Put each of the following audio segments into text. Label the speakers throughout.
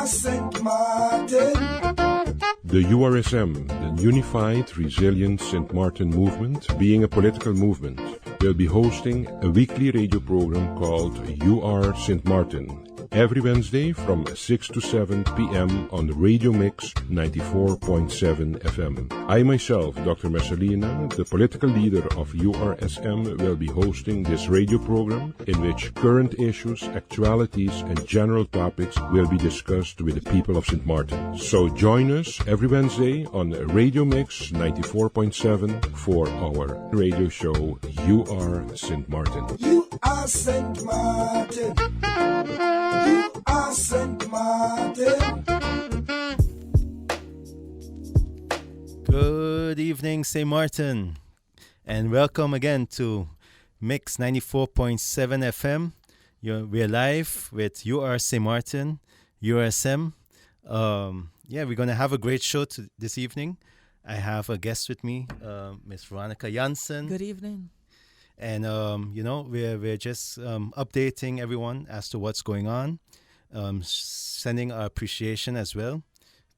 Speaker 1: are Sint Maarten.
Speaker 2: The URSM, the Unified Resilient Sint Maarten Movement, being a political movement, will be hosting a weekly radio program called You Are Sint Maarten, every Wednesday from 6 to 7 p.m. on the Radio Mix 94.7 FM. I myself, Dr. Messalina, the political leader of URSM, will be hosting this radio program in which current issues, actualities and general topics will be discussed with the people of Sint Maarten. So join us every Wednesday on Radio Mix 94.7 for our radio show You Are Sint Maarten.
Speaker 1: You are Sint Maarten. You are Sint Maarten.
Speaker 3: Good evening, St. Martin, and welcome again to Mix 94.7 FM. We're live with You Are St. Martin, URSM. We're going to have a great show this evening. I have a guest with me, Miss Veronica Jansen.
Speaker 4: Good evening.
Speaker 3: And, we're just updating everyone as to what's going on, sending our appreciation as well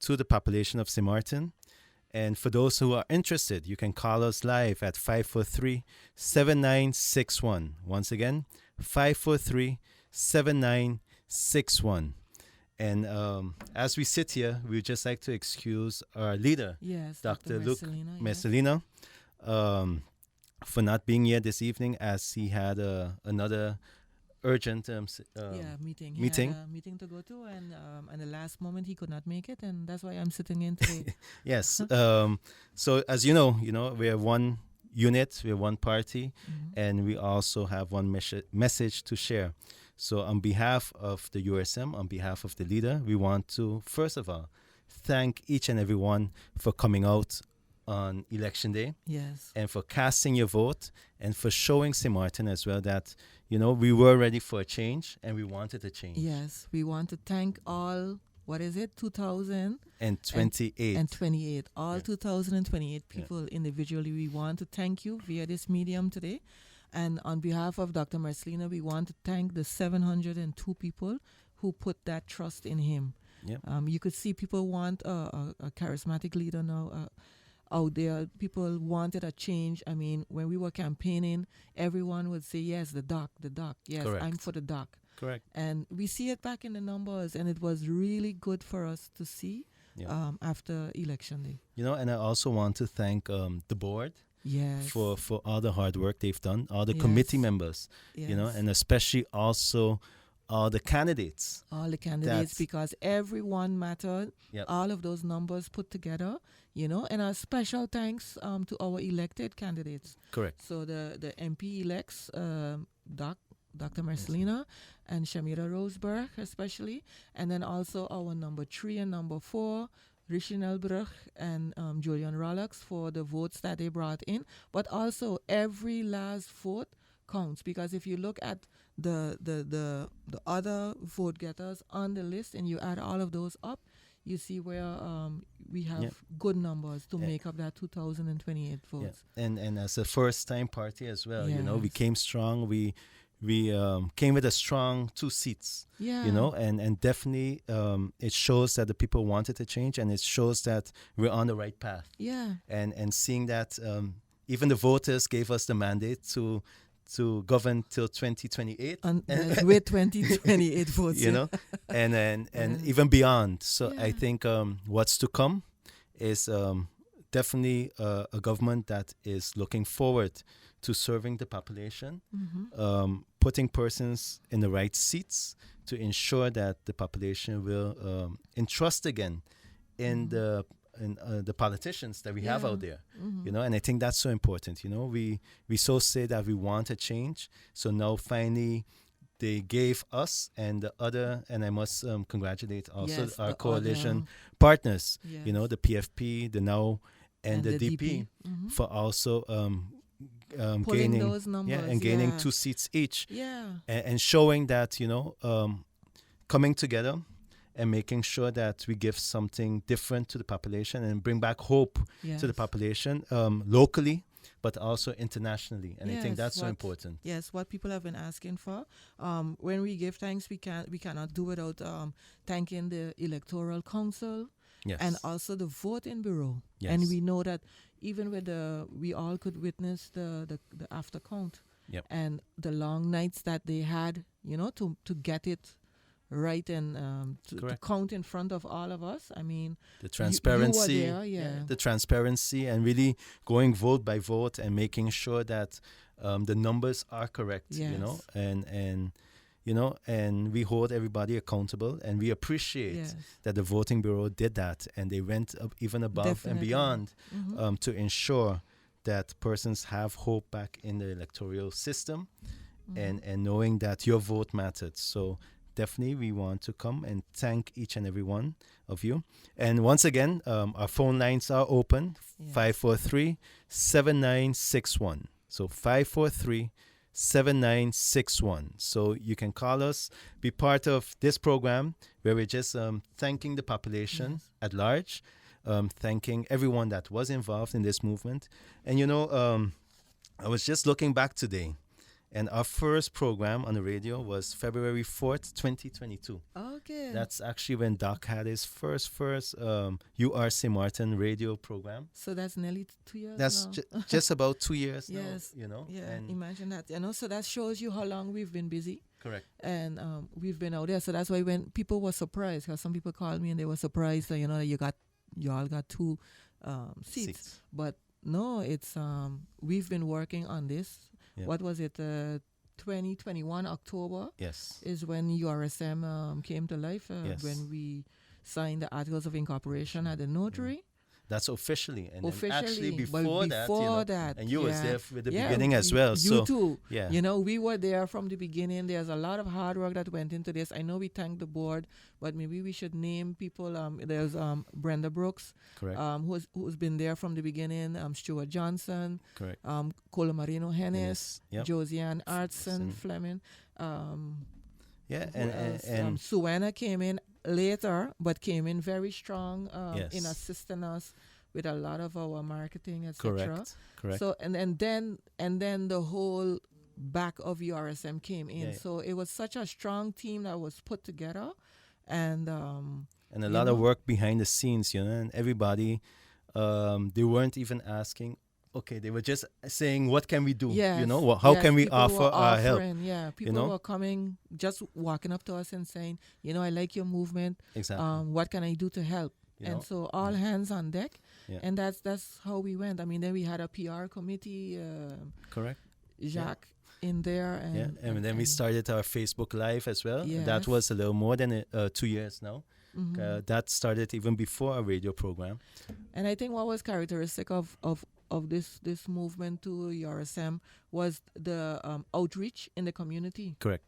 Speaker 3: to the population of St. Martin. And for those who are interested, you can call us live at 543-7961. Once again, 543-7961. And as we sit here, we would just like to excuse our leader,
Speaker 4: yes,
Speaker 3: Dr. Luke
Speaker 4: Messalina,
Speaker 3: for not being here this evening, as he had another urgent
Speaker 4: meeting. He
Speaker 3: meeting.
Speaker 4: had a meeting to go to, and at the last moment he could not make it, and that's why I'm sitting in today.
Speaker 3: Yes. So as you know, we're one unit, we're one party, and we also have one message to share. So on behalf of the URSM, on behalf of the leader, we want to, first of all, thank each and every one for coming out on election day.
Speaker 4: Yes.
Speaker 3: And for casting your vote, and for showing St. Martin as well that, we were ready for a change and we wanted a change.
Speaker 4: Yes. We want to thank all,
Speaker 3: 2028.
Speaker 4: And 28. All 2028 people individually. We want to thank you via this medium today. And on behalf of Dr. Messalina, we want to thank the 702 people who put that trust in him.
Speaker 3: Yep.
Speaker 4: You could see people want a charismatic leader now out there. People wanted a change. I mean, when we were campaigning, everyone would say, yes, the doc. Yes,
Speaker 3: Correct.
Speaker 4: I'm for the doc.
Speaker 3: Correct.
Speaker 4: And we see it back in the numbers, and it was really good for us to see after election day.
Speaker 3: And I also want to thank the board.
Speaker 4: Yes.
Speaker 3: For all the hard work they've done, all the committee members, and especially also all the candidates.
Speaker 4: All the candidates, because everyone mattered.
Speaker 3: Yep.
Speaker 4: All of those numbers put together, and a special thanks to our elected candidates.
Speaker 3: Correct.
Speaker 4: So the MP elects, Dr. Messalina and Shamira Roseberg especially, and then also our number 3 and number 4, Richie Nelbrug and Julian Rollocks, for the votes that they brought in. But also every last vote counts, because if you look at the other vote getters on the list and you add all of those up, you see where we have good numbers to make up that 2028 votes.
Speaker 3: Yeah. And as a first-time party as well, we came strong. We came with a strong 2 seats, and definitely it shows that the people wanted to change, and it shows that we're on the right path.
Speaker 4: Yeah. And
Speaker 3: seeing that even the voters gave us the mandate to govern till 2028.
Speaker 4: With 2028 votes.
Speaker 3: and even beyond. So I think what's to come is definitely a government that is looking forward to serving the population, putting persons in the right seats to ensure that the population will entrust again in the politicians that we have out there, and I think that's so important. We so say that we want a change, so now finally they gave us and the other, and I must congratulate also our coalition partners, the PFP, the NOW, and the DP, for also gaining
Speaker 4: those numbers,
Speaker 3: and gaining 2 seats each, and showing that coming together and making sure that we give something different to the population and bring back hope to the population locally but also internationally. And I think that's so important.
Speaker 4: Yes, what people have been asking for. When we give thanks, we cannot do without thanking the Electoral Council.
Speaker 3: Yes.
Speaker 4: And also the voting bureau.
Speaker 3: Yes.
Speaker 4: And we know that even with we all could witness the after count.
Speaker 3: Yep.
Speaker 4: And the long nights that they had, to get it right and to count in front of all of us. I mean,
Speaker 3: the transparency,
Speaker 4: you were there,
Speaker 3: the transparency, and really going vote by vote and making sure that the numbers are correct.
Speaker 4: Yes.
Speaker 3: And we hold everybody accountable, and we appreciate that the voting bureau did that, and they went up even above and beyond to ensure that persons have hope back in the electoral system, and knowing that your vote mattered. So definitely we want to come and thank each and every one of you. And once again, our phone lines are open, 543-7961. So 543-7961. So you can call us, be part of this program where we're just thanking the population at large, thanking everyone that was involved in this movement. And I was just looking back today, and our first program on the radio was February 4th, 2022.
Speaker 4: Okay.
Speaker 3: That's actually when Doc had his first UR Sint Maarten radio program.
Speaker 4: So that's nearly 2 years
Speaker 3: That's
Speaker 4: now.
Speaker 3: just about 2 years
Speaker 4: Yes.
Speaker 3: now,
Speaker 4: Yeah,
Speaker 3: And
Speaker 4: imagine that. So that shows you how long we've been busy.
Speaker 3: correct.
Speaker 4: And we've been out there. So that's why when people were surprised, because some people called me and they were surprised that, you all got 2 seats. But no, it's we've been working on this.
Speaker 3: Yeah.
Speaker 4: What was it? 2021 October.
Speaker 3: Yes.
Speaker 4: Is when URSM came to life.
Speaker 3: Yes.
Speaker 4: When we signed the Articles of Incorporation at the notary.
Speaker 3: That's officially. And
Speaker 4: Officially.
Speaker 3: then actually
Speaker 4: But
Speaker 3: before
Speaker 4: that,
Speaker 3: and you was there with the
Speaker 4: Yeah,
Speaker 3: beginning as well.
Speaker 4: You too.
Speaker 3: Yeah.
Speaker 4: We were there from the beginning. There's a lot of hard work that went into this. I know we thank the board, but maybe we should name people. There's Brenda Brooks,
Speaker 3: Correct.
Speaker 4: who's been there from the beginning. Stuart Jansen,
Speaker 3: Correct.
Speaker 4: Cola Marino Hennis,
Speaker 3: Yep.
Speaker 4: Josiane Artson Fleming.
Speaker 3: Yeah,
Speaker 4: Who
Speaker 3: and
Speaker 4: else? Suena came in later, but came in very strong
Speaker 3: Yes.
Speaker 4: in assisting us with a lot of our marketing, etc.
Speaker 3: correct.
Speaker 4: So and then the whole back of URSM came in.
Speaker 3: Yeah.
Speaker 4: So it was such a strong team that was put together, and
Speaker 3: a lot of work behind the scenes, and everybody, they weren't even asking. Okay, they were just saying, "What can we do?
Speaker 4: yes,
Speaker 3: How can we
Speaker 4: people
Speaker 3: offer
Speaker 4: were
Speaker 3: our help?"
Speaker 4: offering, Yeah, people were coming, just walking up to us and saying, "I like your movement.
Speaker 3: Exactly.
Speaker 4: What can I do to help?" And so all hands on deck,
Speaker 3: Yeah.
Speaker 4: and that's how we went. I mean, then we had a PR committee,
Speaker 3: Correct.
Speaker 4: Jacques in there,
Speaker 3: And then we started our Facebook Live as well.
Speaker 4: Yes.
Speaker 3: That was a little more than 2 years now.
Speaker 4: Mhm.
Speaker 3: That started even before our radio program.
Speaker 4: And I think what was characteristic of this movement to URSM was the outreach in the community.
Speaker 3: Correct.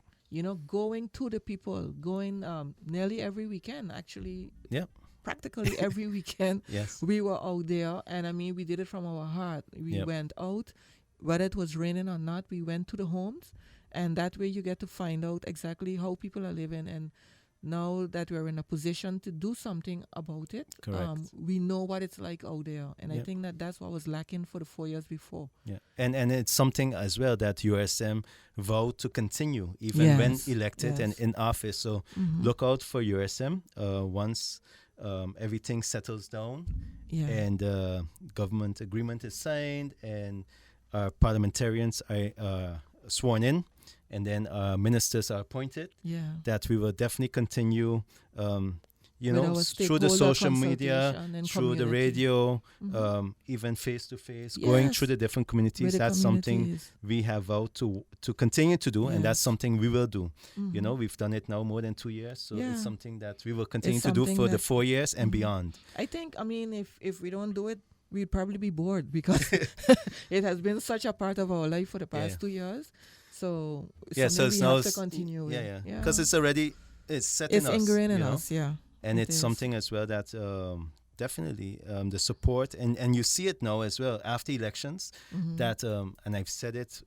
Speaker 4: Going to the people, going nearly every weekend, actually.
Speaker 3: Yeah.
Speaker 4: Practically every weekend.
Speaker 3: Yes.
Speaker 4: We were out there, and I mean, we did it from our heart. We went out, whether it was raining or not, we went to the homes, and that way you get to find out exactly how people are living. And now that we're in a position to do something about it,
Speaker 3: Correct.
Speaker 4: we know what it's like out there. And I think that's what was lacking for the 4 years before.
Speaker 3: Yeah. And it's something as well that USM vowed to continue even when elected and in office. So look out for USM once everything settles down and government agreement is signed and our parliamentarians are sworn in and then ministers are appointed, that we will definitely continue through the social media, through the radio, even face-to-face, going through the different communities. That's something we have vowed to continue to do, and that's something we will do. We've done it now more than 2 years, so it's something that we will continue to do for the 4 years and beyond.
Speaker 4: I think, if we don't do it, we'd probably be bored because it has been such a part of our life for the past 2 years. So we have to continue.
Speaker 3: Because it's already set in us.
Speaker 4: It's ingrained in us,
Speaker 3: And it's something as well that definitely the support, and you see it now as well after elections, that, and I've said it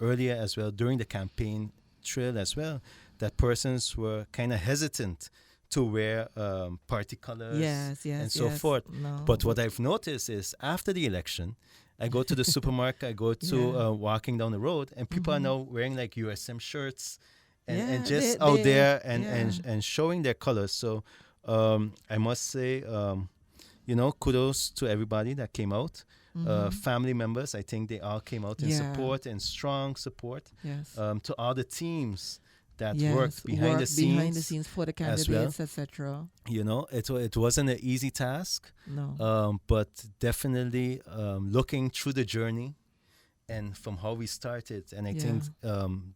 Speaker 3: earlier as well during the campaign trail as well, that persons were kind of hesitant to wear party colors and so forth.
Speaker 4: No.
Speaker 3: But what I've noticed is after the election, I go to the supermarket, I go to
Speaker 4: Yeah.
Speaker 3: walking down the road, and people are
Speaker 4: Mhm.
Speaker 3: now wearing like USM shirts and,
Speaker 4: Yeah,
Speaker 3: and just
Speaker 4: they
Speaker 3: out there and,
Speaker 4: yeah.
Speaker 3: and showing their colors. So I must say, kudos to everybody that came out.
Speaker 4: Mhm.
Speaker 3: Family members, I think they all came out in
Speaker 4: Yeah.
Speaker 3: support and strong support.
Speaker 4: Yes.
Speaker 3: To all the teams that
Speaker 4: Yes.
Speaker 3: worked behind the
Speaker 4: behind the
Speaker 3: scenes
Speaker 4: scenes for the
Speaker 3: as well.
Speaker 4: candidates, etc.
Speaker 3: It wasn't an easy task,
Speaker 4: No.
Speaker 3: but definitely looking through the journey and from how we started, and I think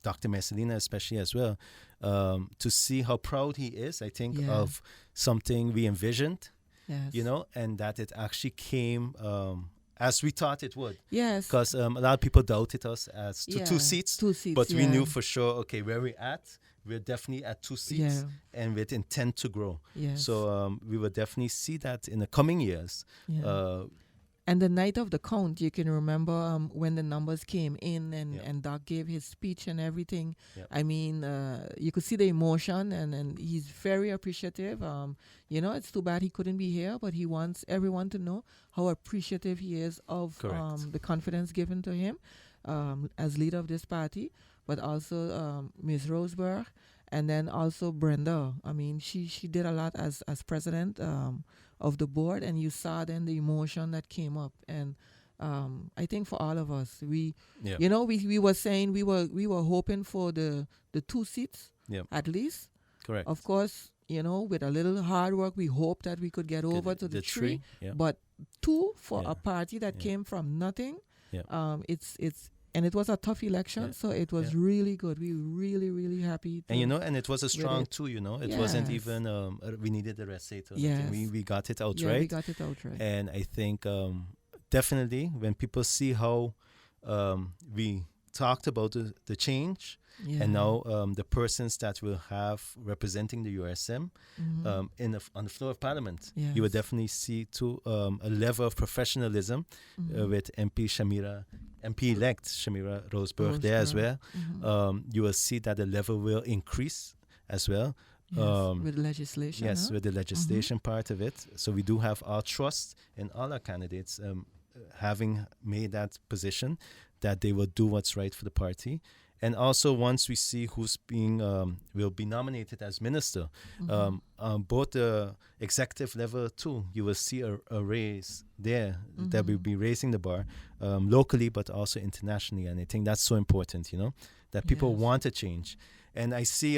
Speaker 3: Dr. Messalina especially as well, to see how proud he is, I think,
Speaker 4: Yeah.
Speaker 3: of something we envisioned,
Speaker 4: Yes.
Speaker 3: and that it actually came as we thought it would.
Speaker 4: Yes.
Speaker 3: Because a lot of people doubted us as to
Speaker 4: Yeah.
Speaker 3: 2 seats,
Speaker 4: 2 seats.
Speaker 3: but we
Speaker 4: yeah.
Speaker 3: knew for sure, okay, where we're at, we're definitely at 2 seats,
Speaker 4: Yeah.
Speaker 3: and with intent to grow.
Speaker 4: Yes.
Speaker 3: So we will definitely see that in the coming years.
Speaker 4: Yeah. And the night of the count, you can remember when the numbers came in and Doc gave his speech and everything.
Speaker 3: Yeah.
Speaker 4: I mean, you could see the emotion, and he's very appreciative. It's too bad he couldn't be here, but he wants everyone to know how appreciative he is of the confidence given to him as leader of this party, but also Ms. Roseberg, and then also Brenda. I mean, she did a lot as president of the board, and you saw then the emotion that came up. And I think for all of us, we were saying we were hoping for the 2 seats at least.
Speaker 3: Correct.
Speaker 4: Of course, with a little hard work, we hope that we could get over to the 3. But 2 for a party that came from nothing. And it was a tough election, so it was really good. We were really, really happy.
Speaker 3: And it was a strong 2, It wasn't even, we needed the receipt.
Speaker 4: Yes.
Speaker 3: We got it outright.
Speaker 4: Yeah, we got it outright.
Speaker 3: And I think definitely when people see how we talked about the change, and now the persons that will have representing the URSM on the floor of Parliament, you will definitely see too a level of professionalism with MP-elect Shamira Roseberg there as well. You will see that the level will increase as well.
Speaker 4: With legislation.
Speaker 3: Yes, with the legislation part of it. So we do have our trust in all our candidates having made that position that they will do what's right for the party. And also, once we see who's will be nominated as minister, both the executive level too, you will see a raise there that will be raising the bar locally, but also internationally. And I think that's so important, that people want to change. And I see,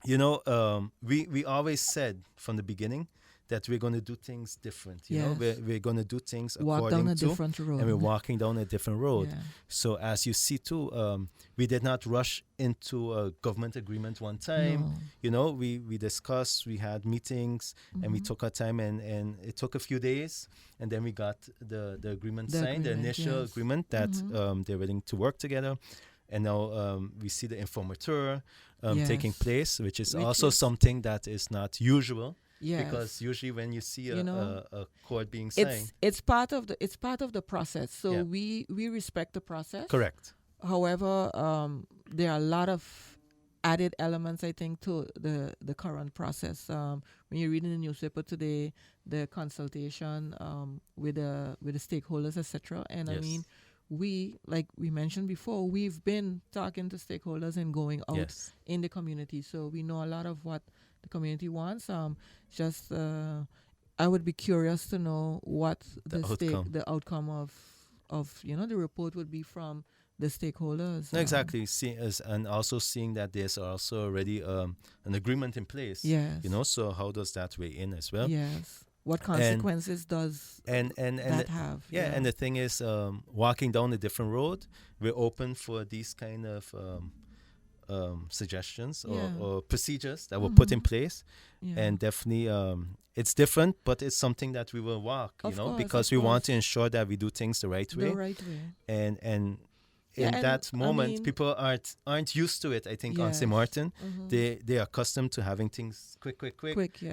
Speaker 3: we always said from the beginning that we're going to do things different. We're going to do things according to,
Speaker 4: different road.
Speaker 3: And we're walking down a different road.
Speaker 4: Yeah.
Speaker 3: So as you see too, we did not rush into a government agreement one time.
Speaker 4: No.
Speaker 3: We discussed, we had meetings, and we took our time, and it took a few days, and then we got the agreement signed, the initial agreement that they're willing to work together. And now we see the informateur taking place, which is also something that is not usual.
Speaker 4: Yes.
Speaker 3: Because usually when you see a court being signed,
Speaker 4: it's part of the process. So we respect the process.
Speaker 3: Correct.
Speaker 4: However, there are a lot of added elements, I think, to the current process. When you read in the newspaper today, the consultation with the stakeholders, etc. And I mean, like we mentioned before, we've been talking to stakeholders and going out in the community, so we know a lot of what the community wants. I would be curious to know what the outcome of the report would be from the stakeholders.
Speaker 3: Exactly. And also seeing that there's also already an agreement in place.
Speaker 4: Yes.
Speaker 3: So how does that weigh in as well?
Speaker 4: Yes. What consequences does that have?
Speaker 3: Yeah, and the thing is, walking down a different road, we're open for these kind of suggestions or procedures that were put in place. And definitely it's different, but it's something that we will walk, because we want to ensure that we do things the right way.
Speaker 4: The right way.
Speaker 3: And in that moment, people aren't used to it. I think on Sint Maarten, they are accustomed to having things quick.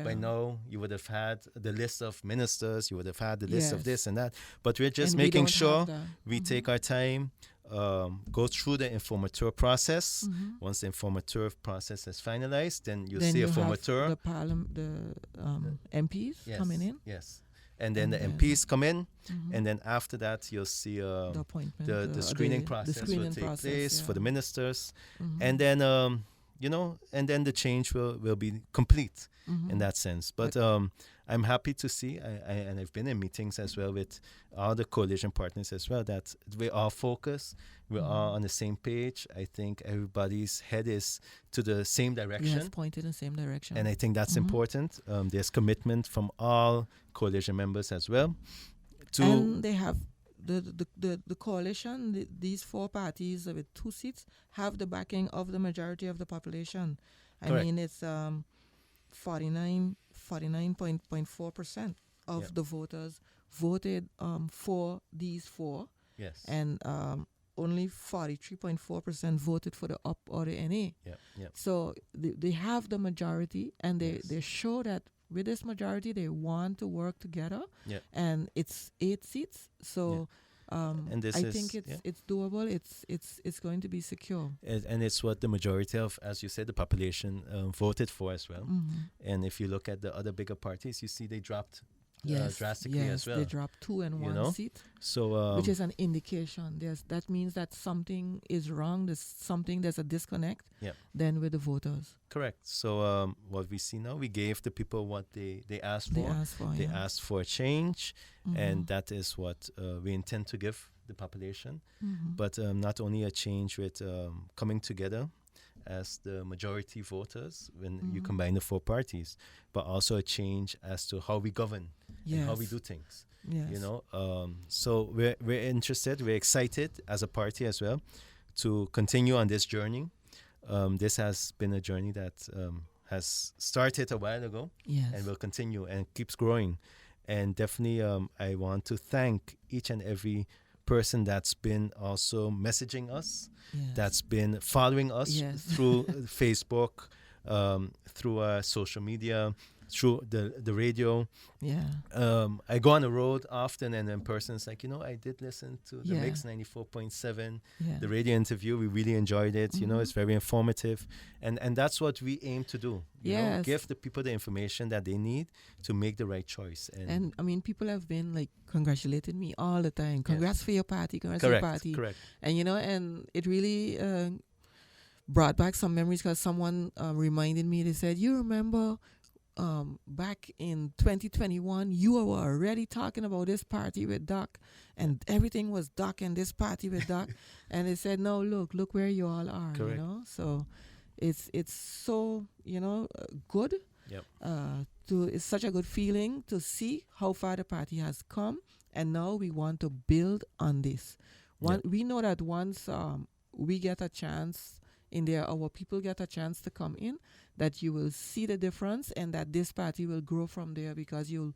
Speaker 3: By now, you would have had the list of ministers, you would have had the list of this and that. But we're just making sure we take our time, go through the informateur process. Once the informateur process is finalized, then you see a informateur.
Speaker 4: The MPs coming in.
Speaker 3: Yes. and then the
Speaker 4: And then-
Speaker 3: MPs come in, and then after that you'll see
Speaker 4: the appointment,
Speaker 3: the screening
Speaker 4: the
Speaker 3: process will
Speaker 4: screening
Speaker 3: take
Speaker 4: process,
Speaker 3: place for the
Speaker 4: yeah.
Speaker 3: ministers,
Speaker 4: Mhm.
Speaker 3: and then and then the change will be complete
Speaker 4: Mhm.
Speaker 3: in that sense. But I'm happy to see, and I've been in meetings as well with all the coalition partners as well, that we are focused, we're all on the same page. I think everybody's head is to the same direction.
Speaker 4: Yes, pointed in the same direction.
Speaker 3: And I think that's
Speaker 4: Mhm.
Speaker 3: important. There's commitment from all coalition members as well.
Speaker 4: And they have the coalition, these four parties with 2 seats have the backing of the majority of the population. I
Speaker 3: Correct.
Speaker 4: mean, it's 49.4% of
Speaker 3: Yeah.
Speaker 4: the voters voted for these four,
Speaker 3: Yes.
Speaker 4: and only 43.4% voted for the UP or the NA.
Speaker 3: Yeah. Yeah.
Speaker 4: So they have the majority, and
Speaker 3: Yes.
Speaker 4: they show that with this majority they want to work together.
Speaker 3: Yeah.
Speaker 4: And it's 8 seats, so
Speaker 3: And this
Speaker 4: I
Speaker 3: is-
Speaker 4: think it's doable. It's going to be secure.
Speaker 3: And it's what the majority of, as you said, the population voted for as well.
Speaker 4: Mhm.
Speaker 3: And if you look at the other bigger parties, you see they dropped
Speaker 4: Yes,
Speaker 3: drastically
Speaker 4: yes,
Speaker 3: as well.
Speaker 4: they dropped 2 and 1
Speaker 3: know?
Speaker 4: seat,
Speaker 3: So
Speaker 4: which is an indication. That means that something is wrong. There's a disconnect.
Speaker 3: Yeah.
Speaker 4: Then with the voters,
Speaker 3: correct. So what we see now, we gave the people what they asked
Speaker 4: they
Speaker 3: for.
Speaker 4: asked for.
Speaker 3: They
Speaker 4: yeah.
Speaker 3: asked for a change,
Speaker 4: Mhm.
Speaker 3: and that is what we intend to give the population.
Speaker 4: Mhm.
Speaker 3: But not only a change with coming together as the majority voters when you
Speaker 4: Mhm.
Speaker 3: combine the four parties, but also a change as to how we govern and how we
Speaker 4: Yes.
Speaker 3: do things.
Speaker 4: Yes.
Speaker 3: You know, so we're interested, we're excited as a party as well to continue on this journey. This has been a journey that has started a while ago
Speaker 4: Yes.
Speaker 3: and will continue and keeps growing. And definitely, I want to thank each and every person that's been also messaging us,
Speaker 4: Yes.
Speaker 3: that's been following us
Speaker 4: Yes.
Speaker 3: through Facebook, through social media, through the radio.
Speaker 4: Yeah.
Speaker 3: I go on the road often, and then person's like, I did listen to the
Speaker 4: Yeah.
Speaker 3: Mix 94.7,
Speaker 4: Yeah.
Speaker 3: the radio interview. We really enjoyed it.
Speaker 4: Mhm.
Speaker 3: It's very informative, and that's what we aim to do.
Speaker 4: Yes.
Speaker 3: Give the people the information that they need to make the right choice.
Speaker 4: And I mean, people have been like congratulating me all the time. Congrats for your party. Congrats for your party.
Speaker 3: correct.
Speaker 4: And and it really brought back some memories, because someone reminded me. They said, "You remember back in 2021, you were already talking about this party with Doc, and everything was Doc and this party with Doc." And they said, "No, look where you all are."
Speaker 3: Correct.
Speaker 4: So it's so good.
Speaker 3: Yep.
Speaker 4: It's such a good feeling to see how far the party has come, and now we want to build on this. We know that once we get a chance in there, our people get a chance to come in, that you will see the difference, and that this party will grow from there, because you'll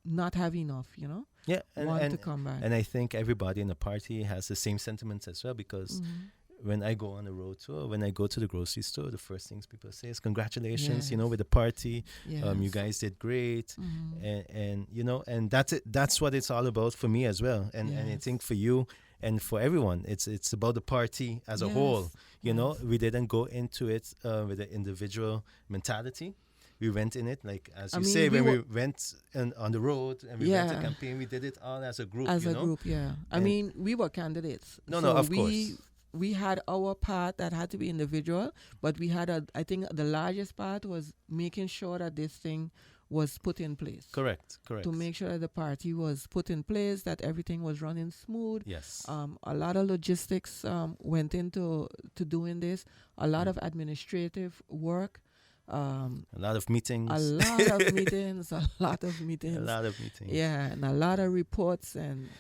Speaker 4: not have enough,
Speaker 3: Yeah,
Speaker 4: want to come back.
Speaker 3: and I think everybody in the party has the same sentiments as well, because
Speaker 4: Mhm.
Speaker 3: when I go on the road tour, when I go to the grocery store, the first things people say is congratulations,
Speaker 4: Yes.
Speaker 3: with the party.
Speaker 4: Yes.
Speaker 3: You guys did great.
Speaker 4: Mhm.
Speaker 3: And that's it. That's what it's all about for me as well. And I
Speaker 4: Yes.
Speaker 3: think for you and for everyone, it's about the party as a
Speaker 4: Yes.
Speaker 3: whole.
Speaker 4: Yes.
Speaker 3: We didn't go into it with an individual mentality. We went in it, like, as
Speaker 4: I
Speaker 3: you
Speaker 4: mean,
Speaker 3: say,
Speaker 4: we
Speaker 3: when
Speaker 4: were-
Speaker 3: we went on the road and we went to
Speaker 4: Yeah.
Speaker 3: campaign, we did it all as a group.
Speaker 4: As a group, yeah. I
Speaker 3: And-
Speaker 4: mean, we were candidates.
Speaker 3: No,
Speaker 4: so
Speaker 3: of
Speaker 4: we,
Speaker 3: course.
Speaker 4: We had our part that had to be individual, but we had I think the largest part was making sure that this thing was put in place.
Speaker 3: Correct.
Speaker 4: To make sure that the party was put in place, that everything was running smooth.
Speaker 3: Yes.
Speaker 4: A lot of logistics went into doing this. A lot of administrative work.
Speaker 3: A lot of meetings.
Speaker 4: A lot of meetings. A lot of meetings.
Speaker 3: A lot of meetings.
Speaker 4: Yeah, and a lot of reports, and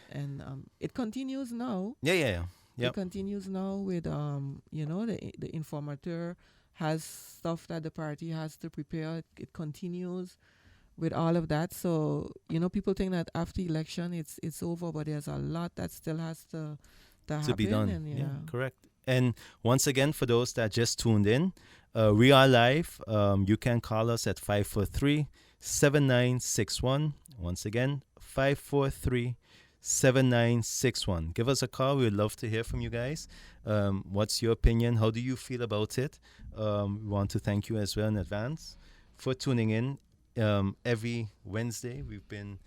Speaker 4: it continues now.
Speaker 3: Yeah. Yep.
Speaker 4: It continues now with the informateur has stuff that the party has to prepare. It continues with all of that. So people think that after election it's over, but there's a lot that still has to happen.
Speaker 3: Be done.
Speaker 4: And
Speaker 3: Yeah, correct. And once again, for those that just tuned in, we are live. You can call us at 543-7961. Once again, 543-7961. Give us a call. We'd love to hear from you guys. What's your opinion? How do you feel about it? We want to thank you as well in advance for tuning in. Every Wednesday, we've been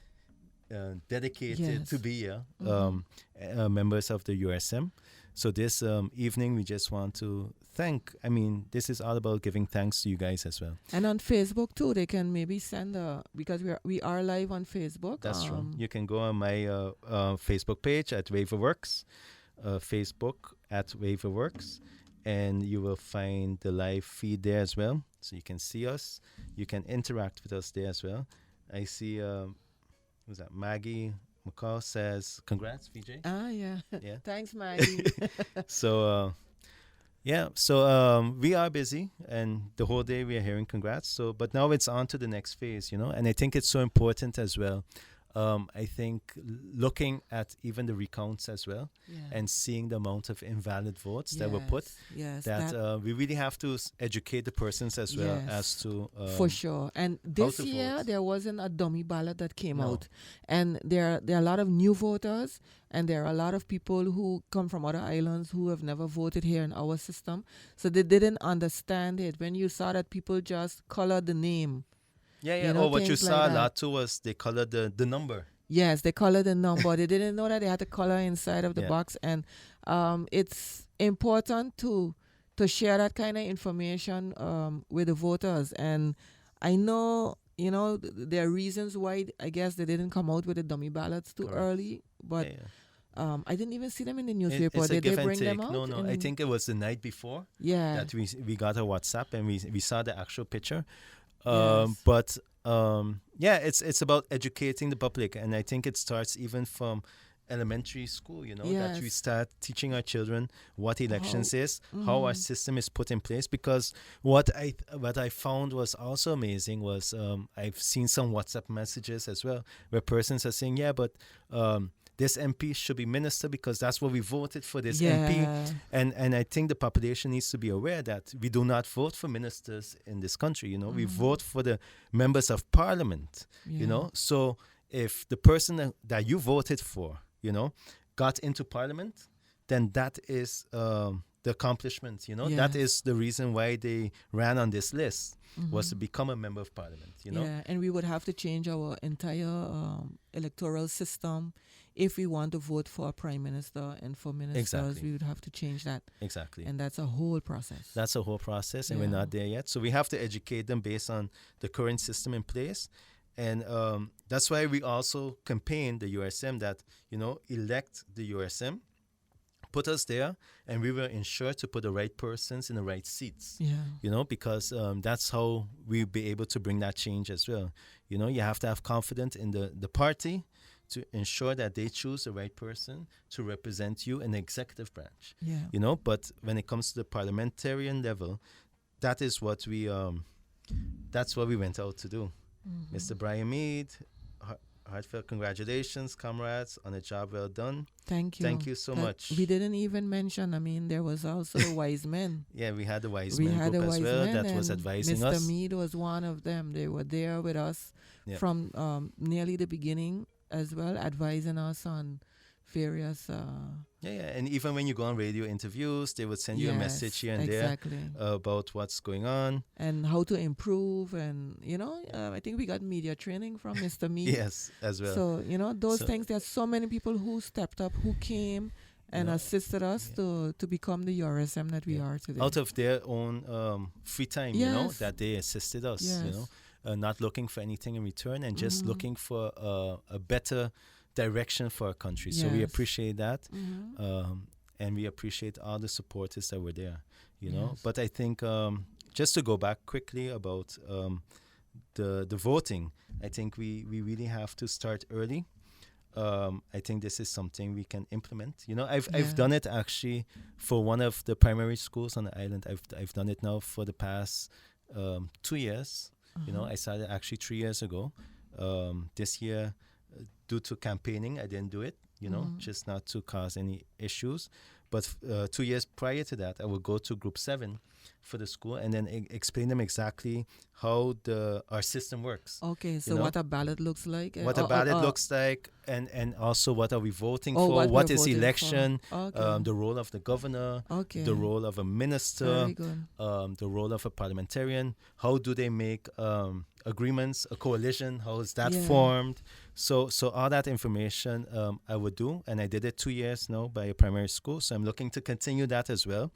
Speaker 3: dedicated
Speaker 4: Yes.
Speaker 3: to be here, members of the URSM. So this evening, we just want to thank. I mean, this is all about giving thanks to you guys as well.
Speaker 4: And on Facebook too, they can maybe send because we are live on Facebook.
Speaker 3: That's true. You can go on my Facebook page at Weverworks, Facebook at Weverworks, and you will find the live feed there as well. So you can see us. You can interact with us there as well. I see, who's that? Maggie McCall says, congrats, VJ.
Speaker 4: Yeah.
Speaker 3: Yeah.
Speaker 4: Thanks, Maggie.
Speaker 3: So, we are busy, and the whole day we are hearing congrats. So, but now it's on to the next phase, and I think it's so important as well. I think looking at even the recounts as well, and seeing the amount of invalid votes that were put, we really have to educate the persons as well as to
Speaker 4: for sure. And this year
Speaker 3: vote.
Speaker 4: there wasn't a dummy ballot that came out, and there are a lot of new voters, and there are a lot of people who come from other islands who have never voted here in our system, so they didn't understand it. When you saw that people just colored the name.
Speaker 3: What you
Speaker 4: things
Speaker 3: saw
Speaker 4: like
Speaker 3: a
Speaker 4: that.
Speaker 3: lot too was they colored the number.
Speaker 4: Yes, they colored the number. They didn't know that they had to color inside of the box, and it's important to share that kind of information with the voters. And I know, there are reasons why I guess they didn't come out with the dummy ballots too early, but I didn't even see them in the newspaper.
Speaker 3: It's a
Speaker 4: Did
Speaker 3: give
Speaker 4: they
Speaker 3: and
Speaker 4: bring
Speaker 3: take.
Speaker 4: them out?
Speaker 3: No. I think it was the night before that we got a WhatsApp and we saw the actual picture. But it's about educating the public, and I think it starts even from elementary school, that we start teaching our children what elections is, how our system is put in place. Because what I found was also amazing was I've seen some WhatsApp messages as well where persons are saying, but this MP should be minister because that's what we voted for this MP. And I think the population needs to be aware that we do not vote for ministers in this country. We vote for the members of parliament. So if the person that you voted for, got into parliament, then that is the accomplishment. That is the reason why they ran on this list, was to become a member of parliament.
Speaker 4: And we would have to change our entire electoral system. If we want to vote for a prime minister and for ministers, we would have to change that.
Speaker 3: Exactly.
Speaker 4: And that's a whole process.
Speaker 3: That's a whole process, and we're not there yet. So we have to educate them based on the current system in place. And that's why we also campaign the URSM that, elect the URSM, put us there, and we will ensure to put the right persons in the right seats. Because that's how we'll be able to bring that change as well. You have to have confidence in the party to ensure that they choose the right person to represent you in the executive branch. But when it comes to the parliamentarian level, that is what that's what we went out to do. Mr. Brian Mead, heartfelt congratulations, comrades, on a job well done.
Speaker 4: Thank you.
Speaker 3: Thank you so much.
Speaker 4: We didn't even mention, there was also Wise Men.
Speaker 3: We had the Wise Men group as well that was advising
Speaker 4: Mr.
Speaker 3: us.
Speaker 4: Mr. Mead was one of them. They were there with us from nearly the beginning as well, advising us on various...
Speaker 3: And even when you go on radio interviews, they would send you a message here and there about what's going on.
Speaker 4: And how to improve. And, I think we got media training from Mr. Mead.
Speaker 3: Yes, as well.
Speaker 4: So, those things, there's so many people who stepped up, who came and assisted us to become the URSM that we are today.
Speaker 3: Out of their own free time, that they assisted us, not looking for anything in return and just looking for a better direction for our country. So we appreciate that. And we appreciate all the supporters that were there, But I think just to go back quickly about the voting, I think we really have to start early. I think this is something we can implement. I've done it actually for one of the primary schools on the island. I've done it now for the past 2 years. I started actually 3 years ago. This year, due to campaigning, I didn't do it, just not to cause any issues. But 2 years prior to that, I would go to Group 7 for the school and then explain them exactly how our system works.
Speaker 4: Okay, so what a ballot looks like.
Speaker 3: What a ballot looks like, and also what are we voting for, what is election, the role of the governor, the role of a minister, the role of a parliamentarian, how do they make agreements, a coalition, how is that
Speaker 4: Yeah.
Speaker 3: formed? So all that information I would do, and I did it 2 years now by a primary school. So I'm looking to continue that as well.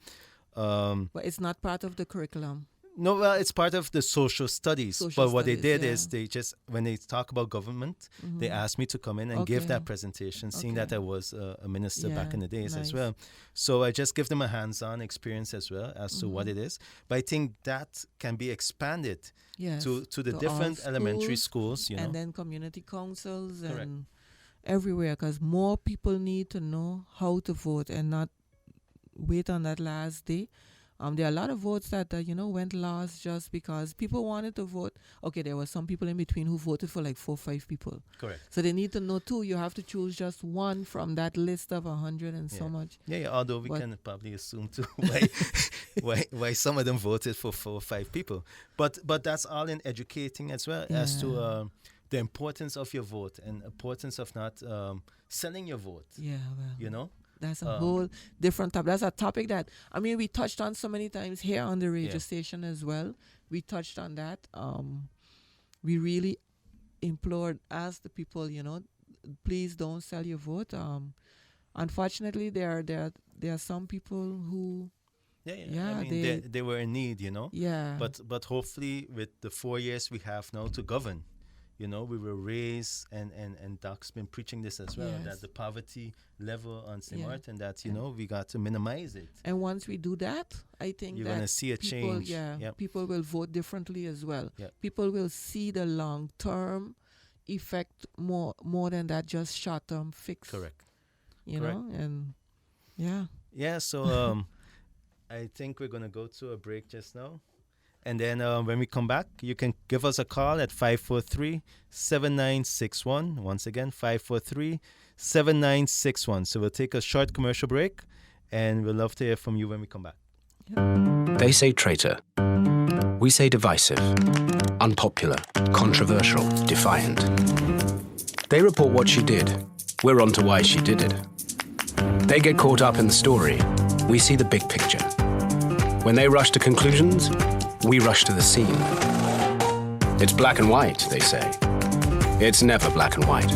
Speaker 4: But it's not part of the curriculum.
Speaker 3: No, well, it's part of the social studies.
Speaker 4: Social
Speaker 3: but what they
Speaker 4: studies,
Speaker 3: did
Speaker 4: yeah.
Speaker 3: is they just, when they talk about government, they asked me to come in and give
Speaker 4: Okay.
Speaker 3: that presentation, seeing that I was a minister back
Speaker 4: Yeah,
Speaker 3: in the days as
Speaker 4: nice.
Speaker 3: well. So I just give them a hands-on experience as well as to what it is. But I think that can be expanded
Speaker 4: Yes.
Speaker 3: to the
Speaker 4: all
Speaker 3: different elementary schools, you know.
Speaker 4: and then community councils
Speaker 3: Correct.
Speaker 4: and everywhere, because more people need to know how to vote and not wait on that last day. There are a lot of votes that went lost just because people wanted to vote. Okay, there were some people in between who voted for like 4 or 5 people.
Speaker 3: Correct.
Speaker 4: So they need to know too. You have to choose just one from that list of 100 and so much.
Speaker 3: Yeah, although we
Speaker 4: But-
Speaker 3: can probably assume too why some of them voted for 4 or 5 people. But that's all in educating as well as to the importance of your vote and importance of not selling your vote,
Speaker 4: Yeah, well,
Speaker 3: you know?
Speaker 4: that's a whole different topic. That's a topic that, we touched on so many times here on the radio station as well. We touched on that. We really implored, asked the people, please don't sell your vote. Unfortunately, there are some people who,
Speaker 3: I mean, they were in need, you know?
Speaker 4: yeah.
Speaker 3: But hopefully with the 4 years we have now to govern, we were raised, and Doc's been preaching this as well,
Speaker 4: Yes.
Speaker 3: that the poverty level on St.
Speaker 4: Yeah.
Speaker 3: Maarten, that, we got to minimize it.
Speaker 4: And once we do that, I think
Speaker 3: You're
Speaker 4: that
Speaker 3: gonna see a
Speaker 4: people,
Speaker 3: change. Yep.
Speaker 4: people will vote differently as well.
Speaker 3: Yep.
Speaker 4: People will see the long-term effect more than that just short-term fix.
Speaker 3: Correct.
Speaker 4: You
Speaker 3: Correct.
Speaker 4: know, and yeah.
Speaker 3: Yeah, so I think we're going to go to a break just now. And then when we come back, you can give us a call at 543-7961. Once again, 543-7961. So we'll take a short commercial break, and we'll love to hear from you when we come back.
Speaker 5: They say traitor. We say divisive, unpopular, controversial, defiant. They report what she did. We're on to why she did it. They get caught up in the story. We see the big picture. When they rush to conclusions, we rush to the scene. It's black and white, they say. It's never black and white.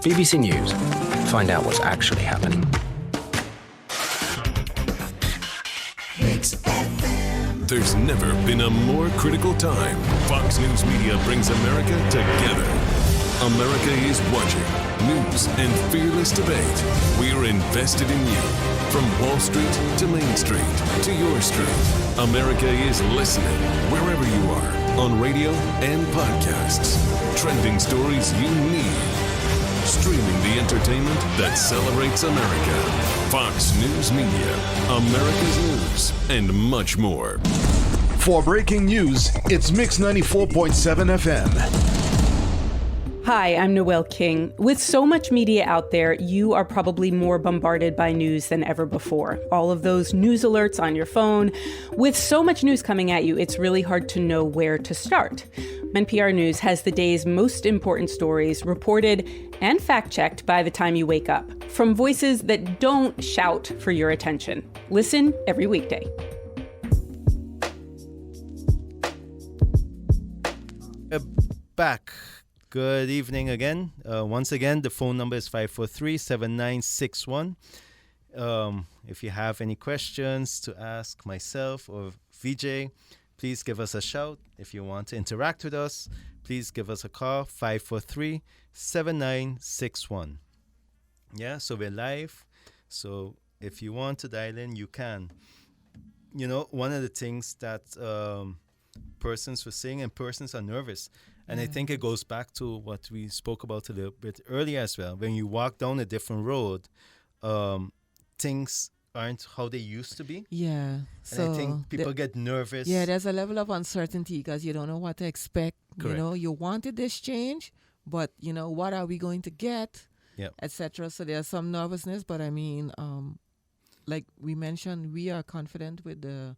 Speaker 5: BBC News. Find out what's actually happening.
Speaker 6: There's never been a more critical time. Fox News Media brings America together. America is watching. News and fearless debate. We're invested in you. From Wall Street to Main Street to your street. America is listening wherever you are, on radio and podcasts. Trending stories you need. Streaming the entertainment that celebrates America. Fox News Media, America's news, and much more.
Speaker 7: For breaking news, it's Mix 94.7 FM.
Speaker 8: Hi, I'm Noelle King. With so much media out there, you are probably more bombarded by news than ever before. All of those news alerts on your phone. With so much news coming at you, it's really hard to know where to start. NPR News has the day's most important stories reported and fact-checked by the time you wake up, from voices that don't shout for your attention. Listen every weekday.
Speaker 3: Back. Good evening again. Once again, the phone number is 543-7961. If you have any questions to ask myself or VJ, please give us a shout. If you want to interact with us, please give us a call, 543-7961. Yeah, so we're live. So if you want to dial in, you can. One of the things that persons were saying, and persons are nervous, and I think it goes back to what we spoke about a little bit earlier as well. When you walk down a different road, things aren't how they used to be.
Speaker 4: Yeah.
Speaker 3: And I think people get nervous.
Speaker 4: Yeah, there's a level of uncertainty because you don't know what to expect.
Speaker 3: Correct.
Speaker 4: You wanted this change, but, what are we going to get,
Speaker 3: Yep.
Speaker 4: etc. So there's some nervousness, but I mean, like we mentioned, we are confident with the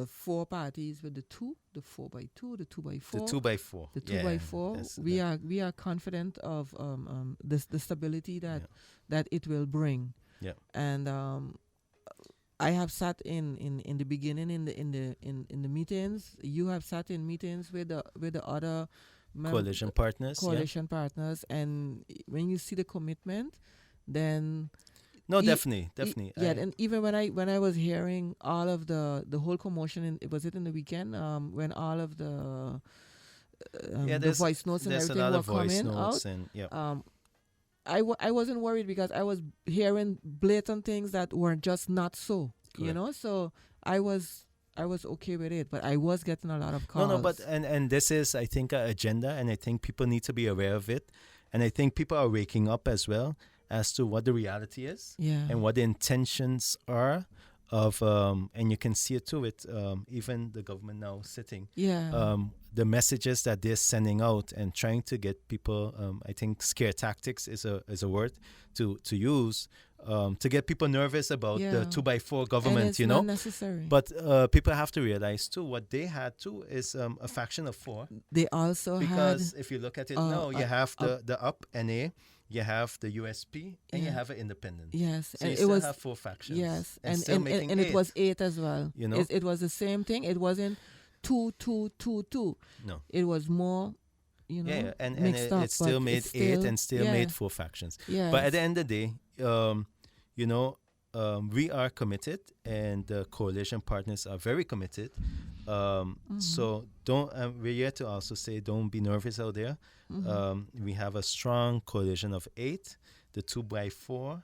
Speaker 4: 4 parties, with the 4x2, the 2x4.
Speaker 3: The 2x4.
Speaker 4: The 2x4, we are confident of the stability that it will bring.
Speaker 3: Yeah.
Speaker 4: And I have sat in the beginning in the meetings. You have sat in meetings with the other
Speaker 3: Coalition partners.
Speaker 4: partners, and when you see the commitment, then
Speaker 3: No, definitely.
Speaker 4: And even when I was hearing all of the whole commotion, was it in the weekend when all of the voice notes and everything were coming out.
Speaker 3: And,
Speaker 4: I wasn't worried because I was hearing blatant things that were just not so.
Speaker 3: Correct.
Speaker 4: You know, so I was okay with it, but I was getting a lot of calls.
Speaker 3: No, but and this is, I think, an agenda, and I think people need to be aware of it, and I think people are waking up as well as to what the reality is, and what the intentions are of, and you can see it too with even the government now sitting. The messages that they're sending out and trying to get people, I think scare tactics is a word to use. To get people nervous about the 2x4 government,
Speaker 4: and it's
Speaker 3: you know.
Speaker 4: not necessary.
Speaker 3: But people have to realize too, what they had too is a faction of 4.
Speaker 4: They also
Speaker 3: because if you look at it now, you have the UP NA, you have the USP, and you have an independent.
Speaker 4: Yes,
Speaker 3: so
Speaker 4: and
Speaker 3: you
Speaker 4: it
Speaker 3: still
Speaker 4: was
Speaker 3: have 4 factions.
Speaker 4: Yes,
Speaker 3: and
Speaker 4: it was 8 as well.
Speaker 3: You know,
Speaker 4: it was the same thing. It wasn't 2, 2, 2, 2.
Speaker 3: No,
Speaker 4: it was more. You know,
Speaker 3: and
Speaker 4: it
Speaker 3: still made 8 and still made 4 factions.
Speaker 4: Yes.
Speaker 3: But at the end of the day, you know, we are committed, and the coalition partners are very committed. So don't. We're here to also say, don't be nervous out there. We have a strong coalition of 8, the 2x4.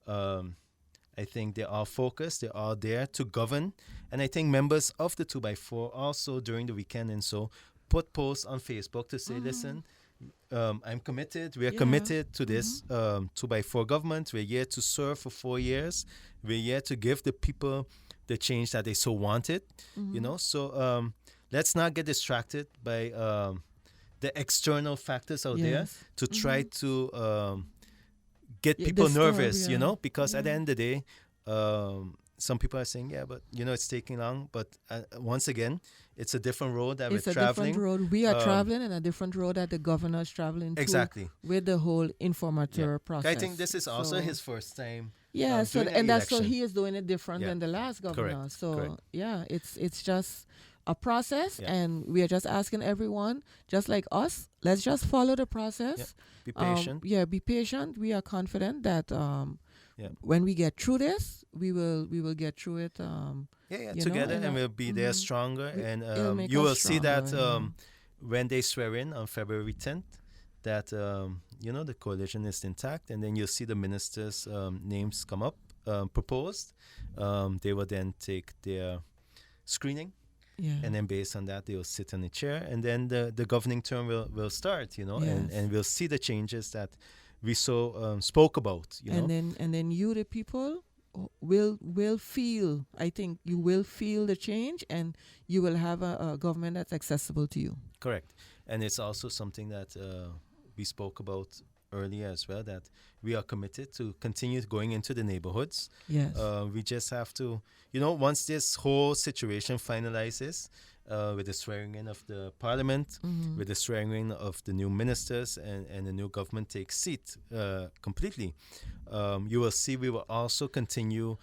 Speaker 3: I think they're all focused. They're all there to govern, and I think members of the 2x4 also during the weekend and so put posts on Facebook to say, listen, I'm committed. We are committed to this 2x4 government. We're here to serve for 4 years. We're here to give the people the change that they so wanted. You know, so let's not get distracted by the external factors out there to try to get people nervous. You know, because at the end of the day, some people are saying, but you know, it's taking long. But once again, it's a different road that we're traveling.
Speaker 4: It's a different road. We are traveling, and a different road that the governor is traveling to.
Speaker 3: Exactly.
Speaker 4: With the whole informateur process.
Speaker 3: I think this is also his first time.
Speaker 4: Yeah, so
Speaker 3: doing
Speaker 4: and that's
Speaker 3: election.
Speaker 4: so he is doing it different than the last governor.
Speaker 3: Correct.
Speaker 4: So
Speaker 3: Correct.
Speaker 4: It's just a process, and we are just asking everyone, just like us, let's just follow the process.
Speaker 3: Be patient.
Speaker 4: Be patient. We are confident that when we get through this, we will get through it.
Speaker 3: Together, and we'll be there stronger. And you will see that when they swear in on February 10th, that you know, the coalition is intact, and then you'll see the ministers' names come up, proposed. They will then take their screening. And then based on that, they'll sit in the chair, and then the governing term will start, you know, and we'll see the changes that we so spoke about, you know.
Speaker 4: And then you, the people, will feel, I think you will feel the change, and you will have a government that's accessible to you.
Speaker 3: Correct. And it's also something that we spoke about earlier as well, that we are committed to continue going into the neighborhoods.
Speaker 4: Yes.
Speaker 3: We just have to, you know, once this whole situation finalizes, with the swearing in of the parliament, with the swearing in of the new ministers, and the new government takes seat completely, you will see we will also continue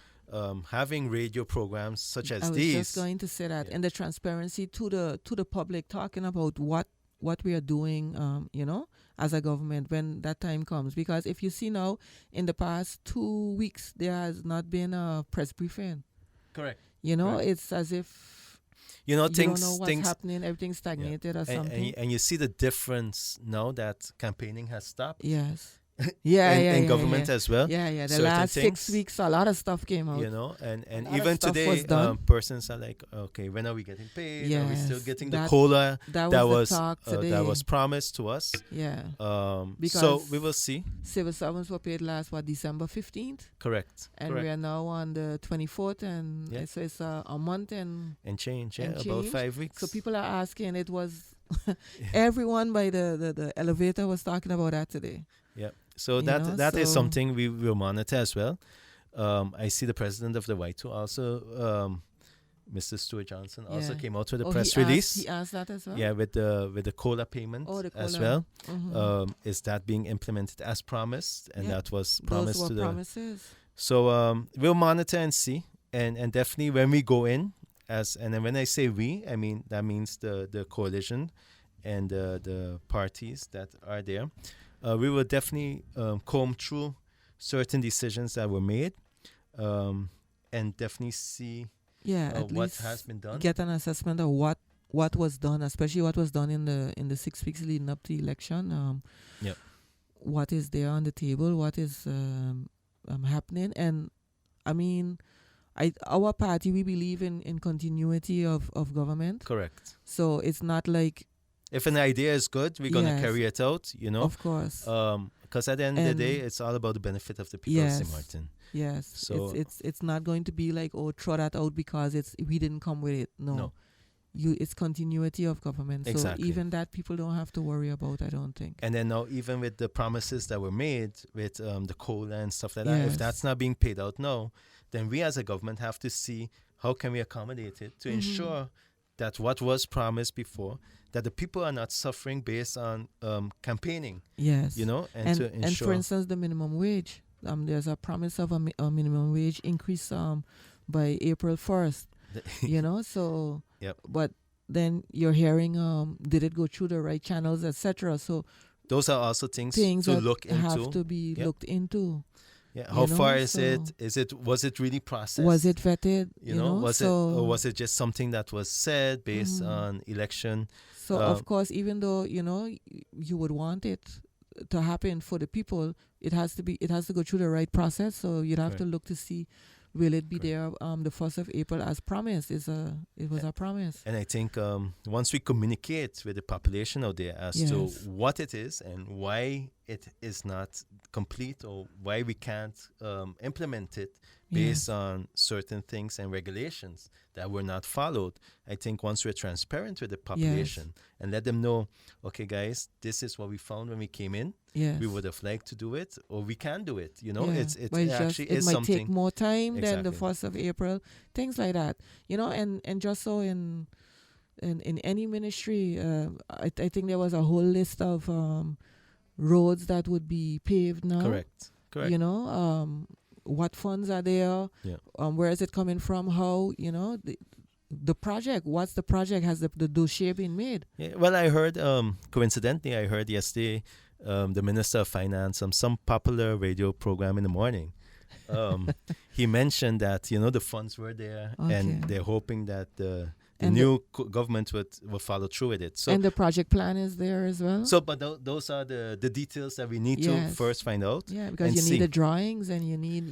Speaker 3: having radio programs such as these.
Speaker 4: I was just going to say that, and the transparency to the public, talking about what we are doing, you know, as a government when that time comes. Because if you see now, in the past 2 weeks, there has not been a press briefing.
Speaker 3: Correct.
Speaker 4: You know,
Speaker 3: Correct.
Speaker 4: It's as if
Speaker 3: you
Speaker 4: don't know what's happening, everything's stagnated or something.
Speaker 3: And you see the difference now that campaigning has stopped.
Speaker 4: Yes.
Speaker 3: in government as well.
Speaker 4: The last 6 weeks, a lot of stuff came out.
Speaker 3: You know, and even today, persons are like, okay, when are we getting paid?
Speaker 4: Yes,
Speaker 3: are we still getting the COLA that was promised to us?
Speaker 4: Yeah.
Speaker 3: Because so we will see.
Speaker 4: Civil servants were paid last, December 15th?
Speaker 3: Correct.
Speaker 4: And we are now on the 24th, and so it's a month and
Speaker 3: change, about 5 weeks.
Speaker 4: So people are asking, it was, everyone by the elevator was talking about that today.
Speaker 3: Yeah. So that is something we will monitor as well. I see the president of the Y2 also, Mr. Stuart Jansen, also came out with a press release.
Speaker 4: He asked that as well?
Speaker 3: Yeah, with the COLA payment as well. Is that being implemented as promised? And that was promised.
Speaker 4: Those were promises.
Speaker 3: So we'll monitor and see. and definitely when we go in and then when I say we, I mean that means the coalition and the parties that are there. We will definitely comb through certain decisions that were made, and definitely see
Speaker 4: at
Speaker 3: what
Speaker 4: least
Speaker 3: has been done.
Speaker 4: get an assessment of what was done, especially what was done in the 6 weeks leading up to the election. What is there on the table? What is happening? And I mean, our party, we believe in continuity of government.
Speaker 3: Correct.
Speaker 4: So it's not like,
Speaker 3: if an idea is good, we're going to
Speaker 4: Yes.
Speaker 3: carry it out, you know.
Speaker 4: of course,
Speaker 3: Because at the end of the
Speaker 4: And-
Speaker 3: day, it's all about the benefit of the people of St.
Speaker 4: Yes.
Speaker 3: Martin.
Speaker 4: yes.
Speaker 3: So-
Speaker 4: It's not going to be like, oh, throw that out because we didn't come with it. No. It's continuity of government.
Speaker 3: Exactly.
Speaker 4: So even that people don't have to worry about, I don't think.
Speaker 3: And then now, even with the promises that were made with the COLA and stuff like that, if
Speaker 4: Yes.
Speaker 3: that's not being paid out now, then we as a government have to see how can we accommodate it to ensure that what was promised before, that the people are not suffering based on campaigning,
Speaker 4: Yes.
Speaker 3: you know, and to
Speaker 4: And
Speaker 3: ensure.
Speaker 4: for instance, the minimum wage. There's a promise of a minimum wage increase by April 1st. You know, so
Speaker 3: Yep.
Speaker 4: but then you're hearing did it go through the right channels, etc. So
Speaker 3: Those are also things
Speaker 4: things
Speaker 3: to
Speaker 4: that
Speaker 3: look into.
Speaker 4: have to be
Speaker 3: Yep.
Speaker 4: looked into.
Speaker 3: Yeah. How
Speaker 4: you know,
Speaker 3: far is
Speaker 4: so-
Speaker 3: it? Was it really processed?
Speaker 4: Was it vetted?
Speaker 3: You know, was it,
Speaker 4: so,
Speaker 3: or was it just something that was said based on election?
Speaker 4: So of course, even though you would want it to happen for the people, it has to go through the right process. So you'd have to
Speaker 3: Correct.
Speaker 4: look to see, will it be there the 1st of April as promised? It was a promise.
Speaker 3: And I think once we communicate with the population out there as to
Speaker 4: Yes.
Speaker 3: what it is and why it is not complete or why we can't implement it based on certain things and regulations that were not followed, I think once we're transparent with the population and let them know, okay, guys, this is what we found when we came in.
Speaker 4: Yes.
Speaker 3: We would have liked to do it, or we can do it. You know,
Speaker 4: Yeah.
Speaker 3: it
Speaker 4: But
Speaker 3: actually
Speaker 4: it
Speaker 3: is
Speaker 4: might
Speaker 3: something.
Speaker 4: take more time than the
Speaker 3: Exactly.
Speaker 4: 1st of April, things like that. And just so in any ministry, I think there was a whole list of roads that would be paved now.
Speaker 3: Correct.
Speaker 4: What funds are there?
Speaker 3: Yeah.
Speaker 4: Where is it coming from? How, the project, what's the project? Has the dossier been made?
Speaker 3: Yeah, well, I heard, coincidentally, I heard yesterday the Minister of Finance on some popular radio program in the morning. He mentioned that, the funds were there and
Speaker 4: Okay.
Speaker 3: they're hoping that the
Speaker 4: And
Speaker 3: new government will follow through with it. So,
Speaker 4: And the project plan is there as well?
Speaker 3: but those are the details that we need
Speaker 4: Yes.
Speaker 3: to first find out.
Speaker 4: Yeah, because
Speaker 3: and
Speaker 4: you
Speaker 3: see.
Speaker 4: need the drawings and you need,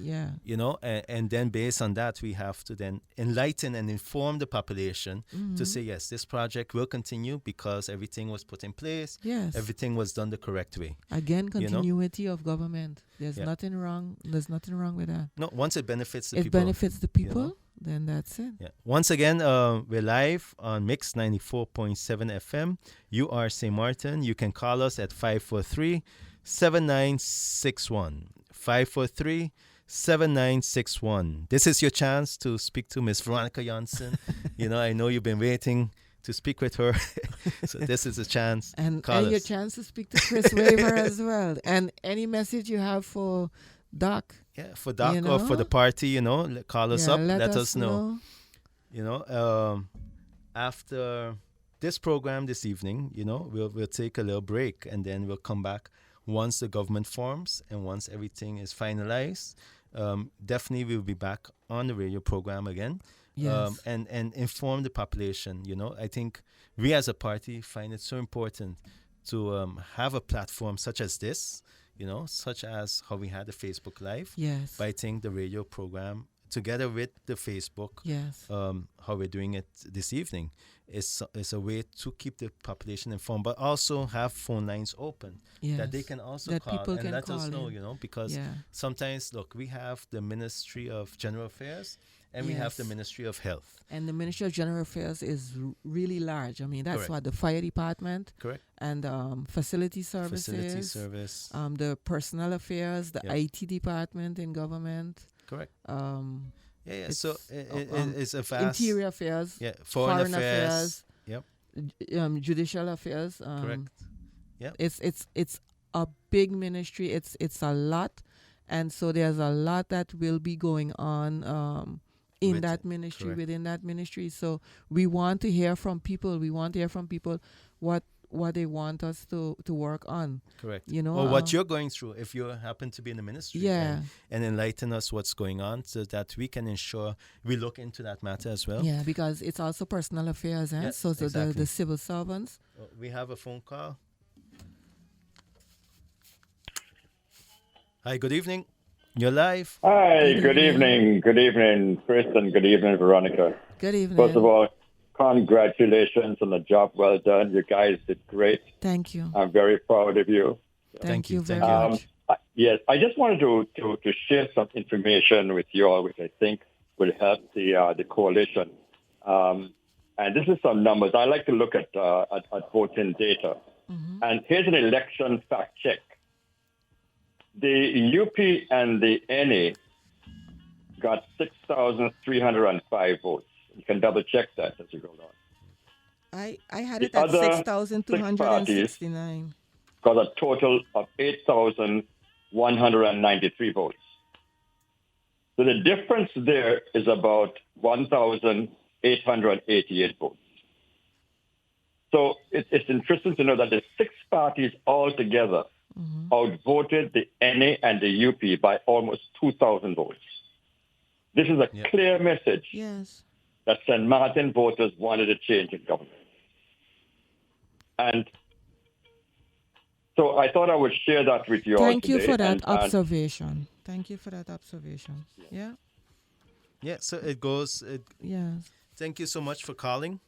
Speaker 3: And then based on that, we have to then enlighten and inform the population to say, yes, this project will continue because everything was put in place.
Speaker 4: Yes.
Speaker 3: Everything was done the correct way.
Speaker 4: Again,
Speaker 3: you know?
Speaker 4: continuity of government. There's
Speaker 3: Yeah.
Speaker 4: nothing wrong. There's nothing wrong with that.
Speaker 3: No, once it benefits the
Speaker 4: It
Speaker 3: people.
Speaker 4: benefits the people, then that's it.
Speaker 3: Yeah. Once again, we're live on Mix 94.7 FM. You are St. Martin. You can call us at 543-7961. 543-7961. This is your chance to speak to Miss Veronica Jansen. I know you've been waiting to speak with her. So this is a chance.
Speaker 4: And
Speaker 3: Call
Speaker 4: your
Speaker 3: us.
Speaker 4: chance to speak to Chris Wever as well. And any message you have for Doc.
Speaker 3: Yeah, for Doc
Speaker 4: You
Speaker 3: or for
Speaker 4: know?
Speaker 3: the party, call us up.
Speaker 4: let
Speaker 3: us know. After this program this evening, we'll take a little break and then we'll come back once the government forms and once everything is finalized. Definitely we'll be back on the radio program again.
Speaker 4: Yes.
Speaker 3: And inform the population. I think we as a party find it so important to have a platform such as this, such as how we had the Facebook Live.
Speaker 4: Yes.
Speaker 3: But I think the radio program, together with the Facebook,
Speaker 4: Yes.
Speaker 3: how we're doing it this evening, is a way to keep the population informed, but also have phone lines open that they
Speaker 4: Yes.
Speaker 3: can also
Speaker 4: That
Speaker 3: call
Speaker 4: people
Speaker 3: and
Speaker 4: can
Speaker 3: let us
Speaker 4: call
Speaker 3: know,
Speaker 4: in.
Speaker 3: because
Speaker 4: Yeah.
Speaker 3: sometimes, look, we have the Ministry of General Affairs and we have the
Speaker 4: Yes.
Speaker 3: Ministry of Health.
Speaker 4: And the Ministry of General Affairs is really large. I mean, that's
Speaker 3: Correct.
Speaker 4: what the fire department
Speaker 3: Correct.
Speaker 4: and facility services,
Speaker 3: Facility service.
Speaker 4: the personnel affairs, the
Speaker 3: Yep.
Speaker 4: IT department in government.
Speaker 3: Correct.
Speaker 4: Um,
Speaker 3: Yeah. So
Speaker 4: it's,
Speaker 3: it's a vast.
Speaker 4: interior affairs,
Speaker 3: Yeah. Foreign affairs.
Speaker 4: affairs,
Speaker 3: Yep.
Speaker 4: judicial affairs.
Speaker 3: Correct. Yep.
Speaker 4: It's a big ministry. It's a lot, and so there's a lot that will be going on in that ministry,
Speaker 3: correct.
Speaker 4: within that ministry. So we want to hear from people. We want to hear from people what they want us to work on.
Speaker 3: Correct.
Speaker 4: You know,
Speaker 3: or what you're going through if you happen to be in the ministry.
Speaker 4: Yeah.
Speaker 3: And enlighten us what's going on so that we can ensure we look into that matter as well.
Speaker 4: Yeah, because it's also personal affairs, eh?
Speaker 3: Yeah,
Speaker 4: So
Speaker 3: exactly.
Speaker 4: the civil servants.
Speaker 3: We have a phone call. Hi, good evening. You're live.
Speaker 9: Hi, good evening. Good evening, Chris, and good evening, Veronica.
Speaker 4: Good evening.
Speaker 9: First of all, congratulations on the job well done. You guys did great.
Speaker 4: Thank you.
Speaker 9: I'm very proud of you.
Speaker 4: Thank you very
Speaker 3: Thank you.
Speaker 4: much.
Speaker 9: Yes, I just wanted to share some information with you all, which I think will help the coalition. And this is some numbers. I like to look at voting data.
Speaker 4: Mm-hmm.
Speaker 9: And here's an election fact check. The UP and the NA got 6,305 votes. You can double check that as you go on.
Speaker 4: I had
Speaker 9: The
Speaker 4: it at
Speaker 9: other
Speaker 4: 6,269.
Speaker 9: Got a total of 8,193 votes. So the difference there is about 1,888 votes. So it's interesting to know that the 6 parties altogether outvoted the NA and the UP by almost 2,000 votes. This is a clear message that St. Maarten voters wanted a change in government. And so I thought I would share that with you all
Speaker 4: Thank you
Speaker 9: today.
Speaker 4: for that observation. Thank you for that observation. Yeah.
Speaker 3: Yeah, so it goes.
Speaker 4: Yes.
Speaker 3: Thank you so much for calling.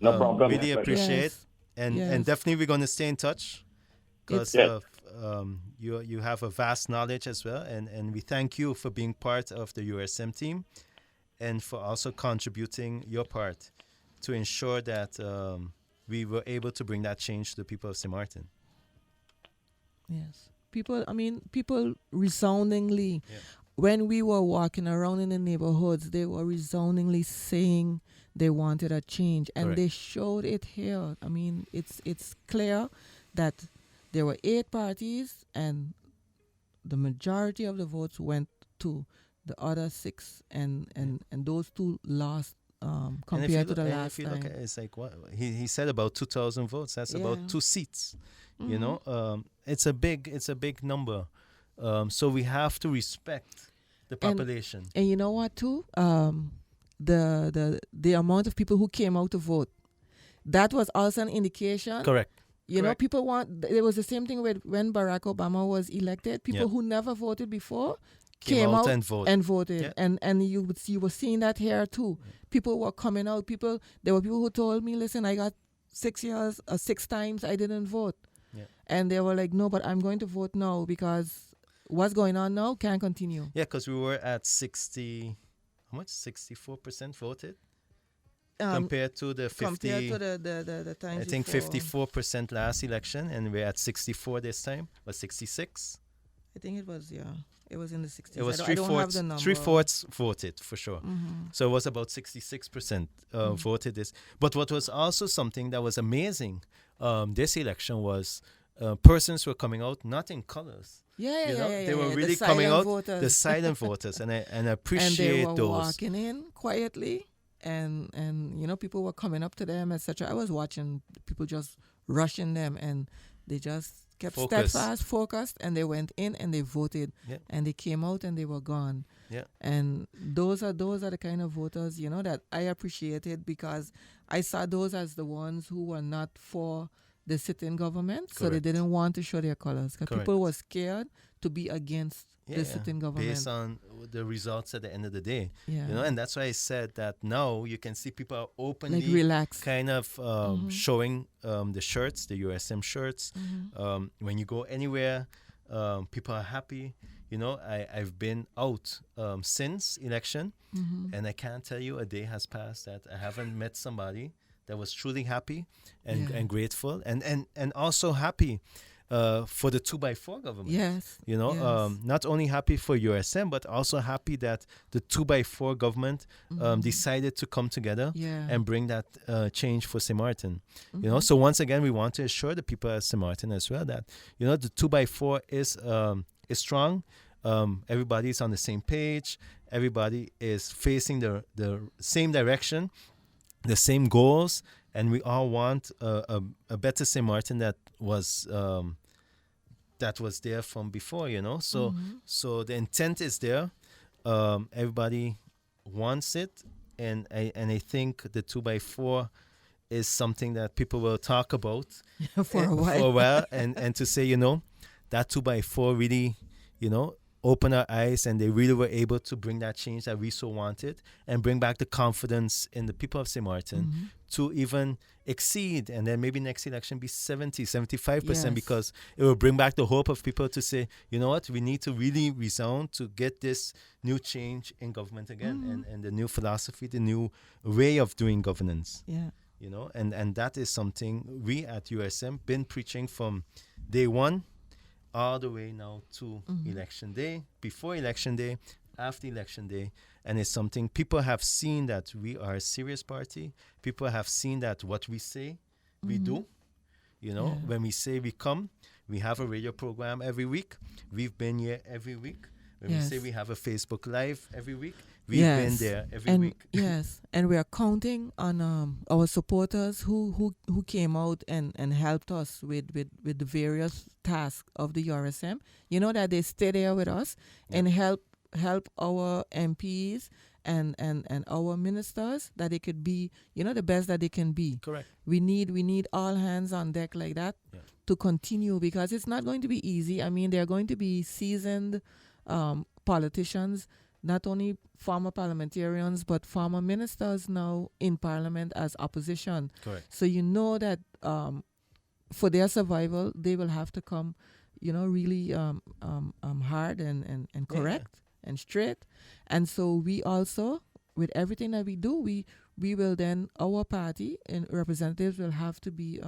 Speaker 9: No problem.
Speaker 3: Really appreciate.
Speaker 4: Yes.
Speaker 3: And definitely we're going to stay in touch because you have a vast knowledge as well. And we thank you for being part of the URSM team and for also contributing your part to ensure that we were able to bring that change to the people of Sint Maarten.
Speaker 4: Yes. People resoundingly, when we were walking around in the neighborhoods, they were resoundingly saying they wanted a change. And they showed it here. I mean, it's clear that there were 8 parties and the majority of the votes went to the other 6 and those 2 lost compared to the last
Speaker 3: if you
Speaker 4: time.
Speaker 3: look at it, it's like what he said about 2,000 votes. That's about 2 seats.
Speaker 4: Mm-hmm.
Speaker 3: You know, it's a big number. So we have to respect the population.
Speaker 4: And you know what too? The amount of people who came out to vote, that was also an indication.
Speaker 3: Correct.
Speaker 4: You know, people want. It was the same thing with when Barack Obama was elected. People who never voted before came out and voted.
Speaker 3: Yeah.
Speaker 4: And you were seeing that here too. People were coming out. There were people who told me, listen, I got 6 years, 6 times I didn't vote.
Speaker 3: Yeah.
Speaker 4: And they were like, no, but I'm going to vote now because what's going on now can't continue.
Speaker 3: Yeah, because we were at 64% voted compared to the 50.
Speaker 4: Compared to the times
Speaker 3: I think
Speaker 4: before.
Speaker 3: 54% last election, and we're at 64 this time, or 66.
Speaker 4: I think it was it was in the 60s.
Speaker 3: It was
Speaker 4: I don't have the number.
Speaker 3: 3/4 voted for sure.
Speaker 4: Mm-hmm.
Speaker 3: So it was about 66% voted this. But what was also something that was amazing this election was persons were coming out not in colors. They were really coming out, the silent voters, and I appreciate
Speaker 4: and they were
Speaker 3: those.
Speaker 4: walking in quietly, and people were coming up to them, etc. I was watching people just rushing them, and they just kept steadfast, focused, and they went in and they voted, and they came out and they were gone.
Speaker 3: Yeah.
Speaker 4: And those are the kind of voters, that I appreciated, because I saw those as the ones who were not for the sitting government, so they didn't want to show their colors, because people were scared to be against the sitting government.
Speaker 3: Based on the results at the end of the day.
Speaker 4: Yeah.
Speaker 3: And that's why I said that now you can see people are openly
Speaker 4: relaxed,
Speaker 3: kind of showing the shirts, the USM shirts.
Speaker 4: Mm-hmm.
Speaker 3: When you go anywhere, people are happy. I've been out since election, and I can't tell you a day has passed that I haven't met somebody that was truly happy and grateful and also happy for the 2x4 government.
Speaker 4: Yes.
Speaker 3: Not only happy for USM, but also happy that the 2x4 government decided to come together and bring that change for Sint Maarten. So once again, we want to assure the people at Sint Maarten as well that, the 2x4 is strong. everybody's on the same page. Everybody is facing the same direction, the same goals, and we all want a better St. Maarten that was there from before, So so the intent is there. Everybody wants it, and I think the 2x4 is something that people will talk about
Speaker 4: for a while,
Speaker 3: and to say, that 2x4 really, open our eyes, and they really were able to bring that change that we so wanted, and bring back the confidence in the people of St. Maarten to even exceed, and then maybe next election be 75%, because it will bring back the hope of people to say, you know what, we need to really resound to get this new change in government again, and the new philosophy, the new way of doing governance.
Speaker 4: Yeah.
Speaker 3: And that is something we at URSM been preaching from day one all the way now to election day, before election day, after election day. And it's something people have seen, that we are a serious party. People have seen that what we say, we do. When we say we come, we have a radio program every week. We've been here every week. When we say we have a Facebook Live every week, we've been there every week.
Speaker 4: Yes, and we are counting on our supporters who came out and helped us with the various tasks of the URSM. That they stay there with us and help our MPs and our ministers, that they could be, the best that they can be.
Speaker 3: Correct.
Speaker 4: We need all hands on deck like that to continue, because it's not going to be easy. I mean, there are going to be seasoned politicians, not only former parliamentarians, but former ministers now in parliament as opposition.
Speaker 3: Correct.
Speaker 4: So that for their survival, they will have to come, really hard and correct and straight. And so we also, with everything that we do, we will then, our party and representatives will have to be,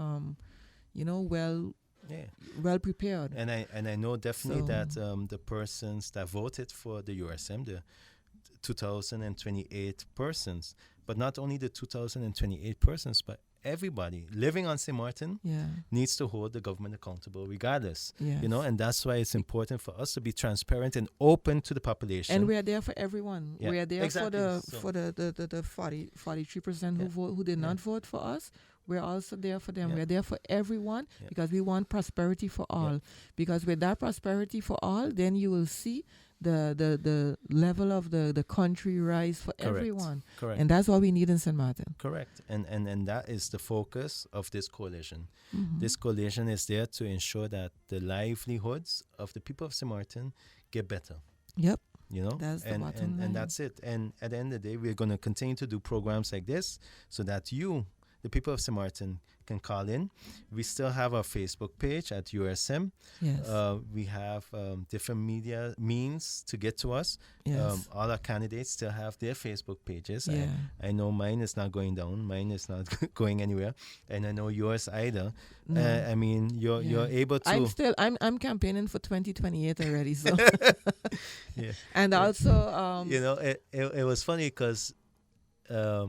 Speaker 4: well prepared.
Speaker 3: And I know definitely that the persons that voted for the URSM, the 2028 persons, but not only the 2028 persons, but everybody living on St. Maarten needs to hold the government accountable regardless.
Speaker 4: Yes.
Speaker 3: And that's why it's important for us to be transparent and open to the population.
Speaker 4: And we are there for everyone.
Speaker 3: Yeah.
Speaker 4: We are there
Speaker 3: Exactly.
Speaker 4: for the 43% who did not vote for us. We're also there for them. We're there for everyone, because we want prosperity for all. Because with that prosperity for all, then you will see the level of the country rise for everyone.
Speaker 3: Correct.
Speaker 4: And that's what we need in St. Maarten.
Speaker 3: Correct. And that is the focus of this coalition. This coalition is there to ensure that the livelihoods of the people of St. Maarten get better.
Speaker 4: Yep.
Speaker 3: That's
Speaker 4: the bottom line.
Speaker 3: And that's it. And at the end of the day, we're going to continue to do programs like this so that you, the people of St. Maarten, can call in. We still have our Facebook page at URSM.
Speaker 4: Yes.
Speaker 3: We have different media means to get to us.
Speaker 4: Yes.
Speaker 3: All our candidates still have their Facebook pages.
Speaker 4: Yeah.
Speaker 3: I know mine is not going down. Mine is not going anywhere. And I know yours either.
Speaker 4: No.
Speaker 3: I mean, you're able to...
Speaker 4: I'm campaigning for 2028 already. So.
Speaker 3: Yeah.
Speaker 4: And also...
Speaker 3: it was funny because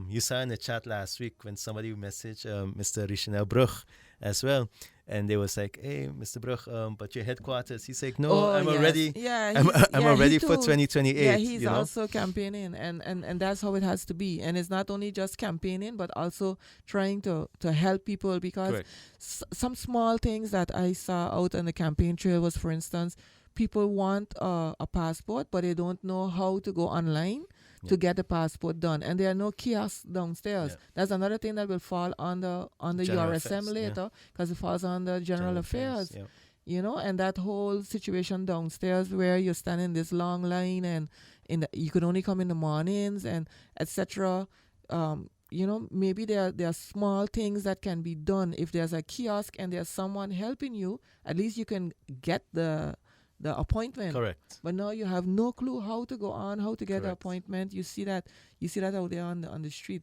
Speaker 3: you saw in the chat last week when somebody messaged Mr. Richenel Brugge as well, and they was like, "Hey, Mr. Brugge, but your headquarters." He's like, "No, I'm already, I'm already for 2028."
Speaker 4: Yeah, he's also campaigning, and that's how it has to be. And it's not only just campaigning, but also trying to help people, because some small things that I saw out on the campaign trail was, for instance, people want a passport, but they don't know how to go online to get the passport done, and there are no kiosks downstairs. That's another thing that will fall on the URSM later, because it falls on the general affairs. And that whole situation downstairs where you're standing in this long line, and you could only come in the mornings, and etc. Maybe there are small things that can be done. If there's a kiosk and there's someone helping you, at least you can get the appointment.
Speaker 3: Correct.
Speaker 4: But now you have no clue how to go on, how to get the appointment. You see that out there on the street.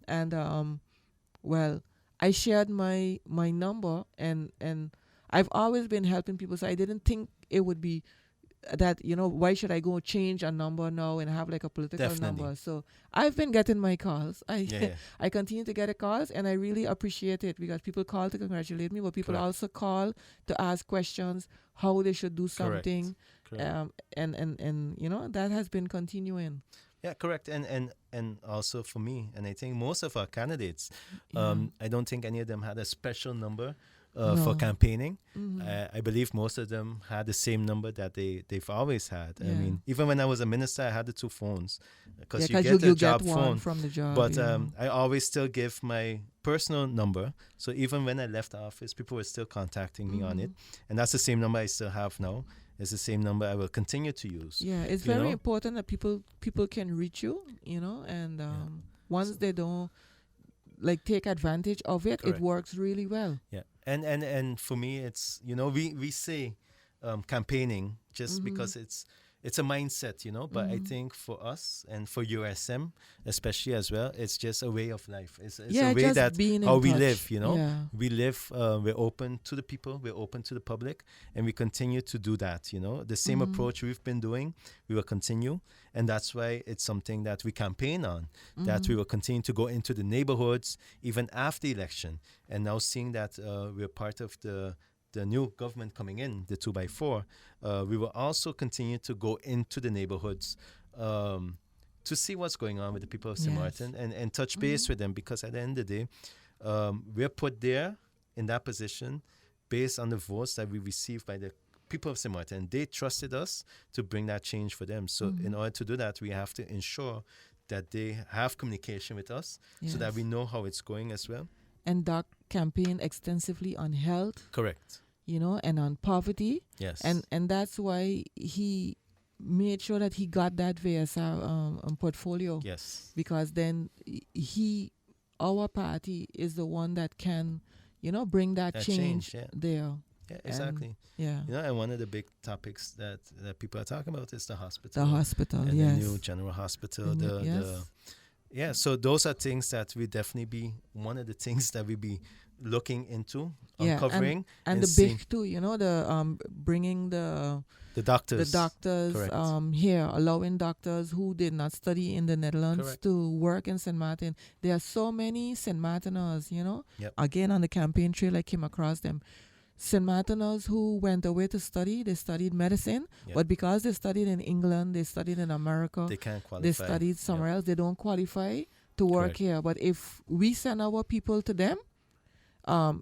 Speaker 4: And I shared my number, and I've always been helping people, so I didn't think it would be that, why should I go change a number now and have like a political number? So I've been getting my calls. I continue to get the calls, and I really appreciate it, because people call to congratulate me, but people also call to ask questions, how they should do something.
Speaker 3: Correct.
Speaker 4: And that has been continuing.
Speaker 3: Yeah, correct. And also for me, and I think most of our candidates, I don't think any of them had a special number for campaigning. I believe most of them had the same number that they've always had. I mean, even when I was a minister, I had the 2 phones because you get a job
Speaker 4: one
Speaker 3: phone
Speaker 4: from the job.
Speaker 3: But I always still give my personal number. So even when I left the office, people were still contacting me on it, and that's the same number I still have now. It's the same number I will continue to use.
Speaker 4: Yeah, it's very important that people can reach you, and once they don't take advantage of it,
Speaker 3: Correct.
Speaker 4: it works really well.
Speaker 3: Yeah, and for me, it's we say campaigning just because it's a mindset, but I think for us and for USM especially as well, it's just a way of life. It's a way that how we live, we live, we're open to the people, we're open to the public, and we continue to do that, the same approach we've been doing, we will continue. And that's why it's something that we campaign on, that we will continue to go into the neighborhoods even after the election. And now seeing that we're part of the new government coming in, the 2x4, we will also continue to go into the neighborhoods to see what's going on with the people of Sint Maarten and touch base with them, because at the end of the day, we're put there in that position based on the votes that we received by the people of Sint Maarten. They trusted us to bring that change for them. So in order to do that, we have to ensure that they have communication with us so that we know how it's going as well.
Speaker 4: And Doc campaigned extensively on health.
Speaker 3: Correct.
Speaker 4: And on poverty.
Speaker 3: Yes.
Speaker 4: And that's why he made sure that he got that VSR portfolio.
Speaker 3: Yes.
Speaker 4: Because then our party is the one that can, bring that change there.
Speaker 3: Yeah, exactly. And one of the big topics that people are talking about is the hospital.
Speaker 4: The hospital,
Speaker 3: and the new general hospital. So those are things that we definitely be one of the things that we be looking into, uncovering.
Speaker 4: And the big too, the bringing the
Speaker 3: doctors.
Speaker 4: The doctors here, allowing doctors who did not study in the Netherlands to work in Sint Maarten. There are so many Sint Maarteners, Again, on the campaign trail, I came across them. Sint Maarteners who went away to study, they studied medicine, but because they studied in England, they studied in America,
Speaker 3: they can't qualify.
Speaker 4: They studied somewhere else, they don't qualify to work here. But if we send our people to them,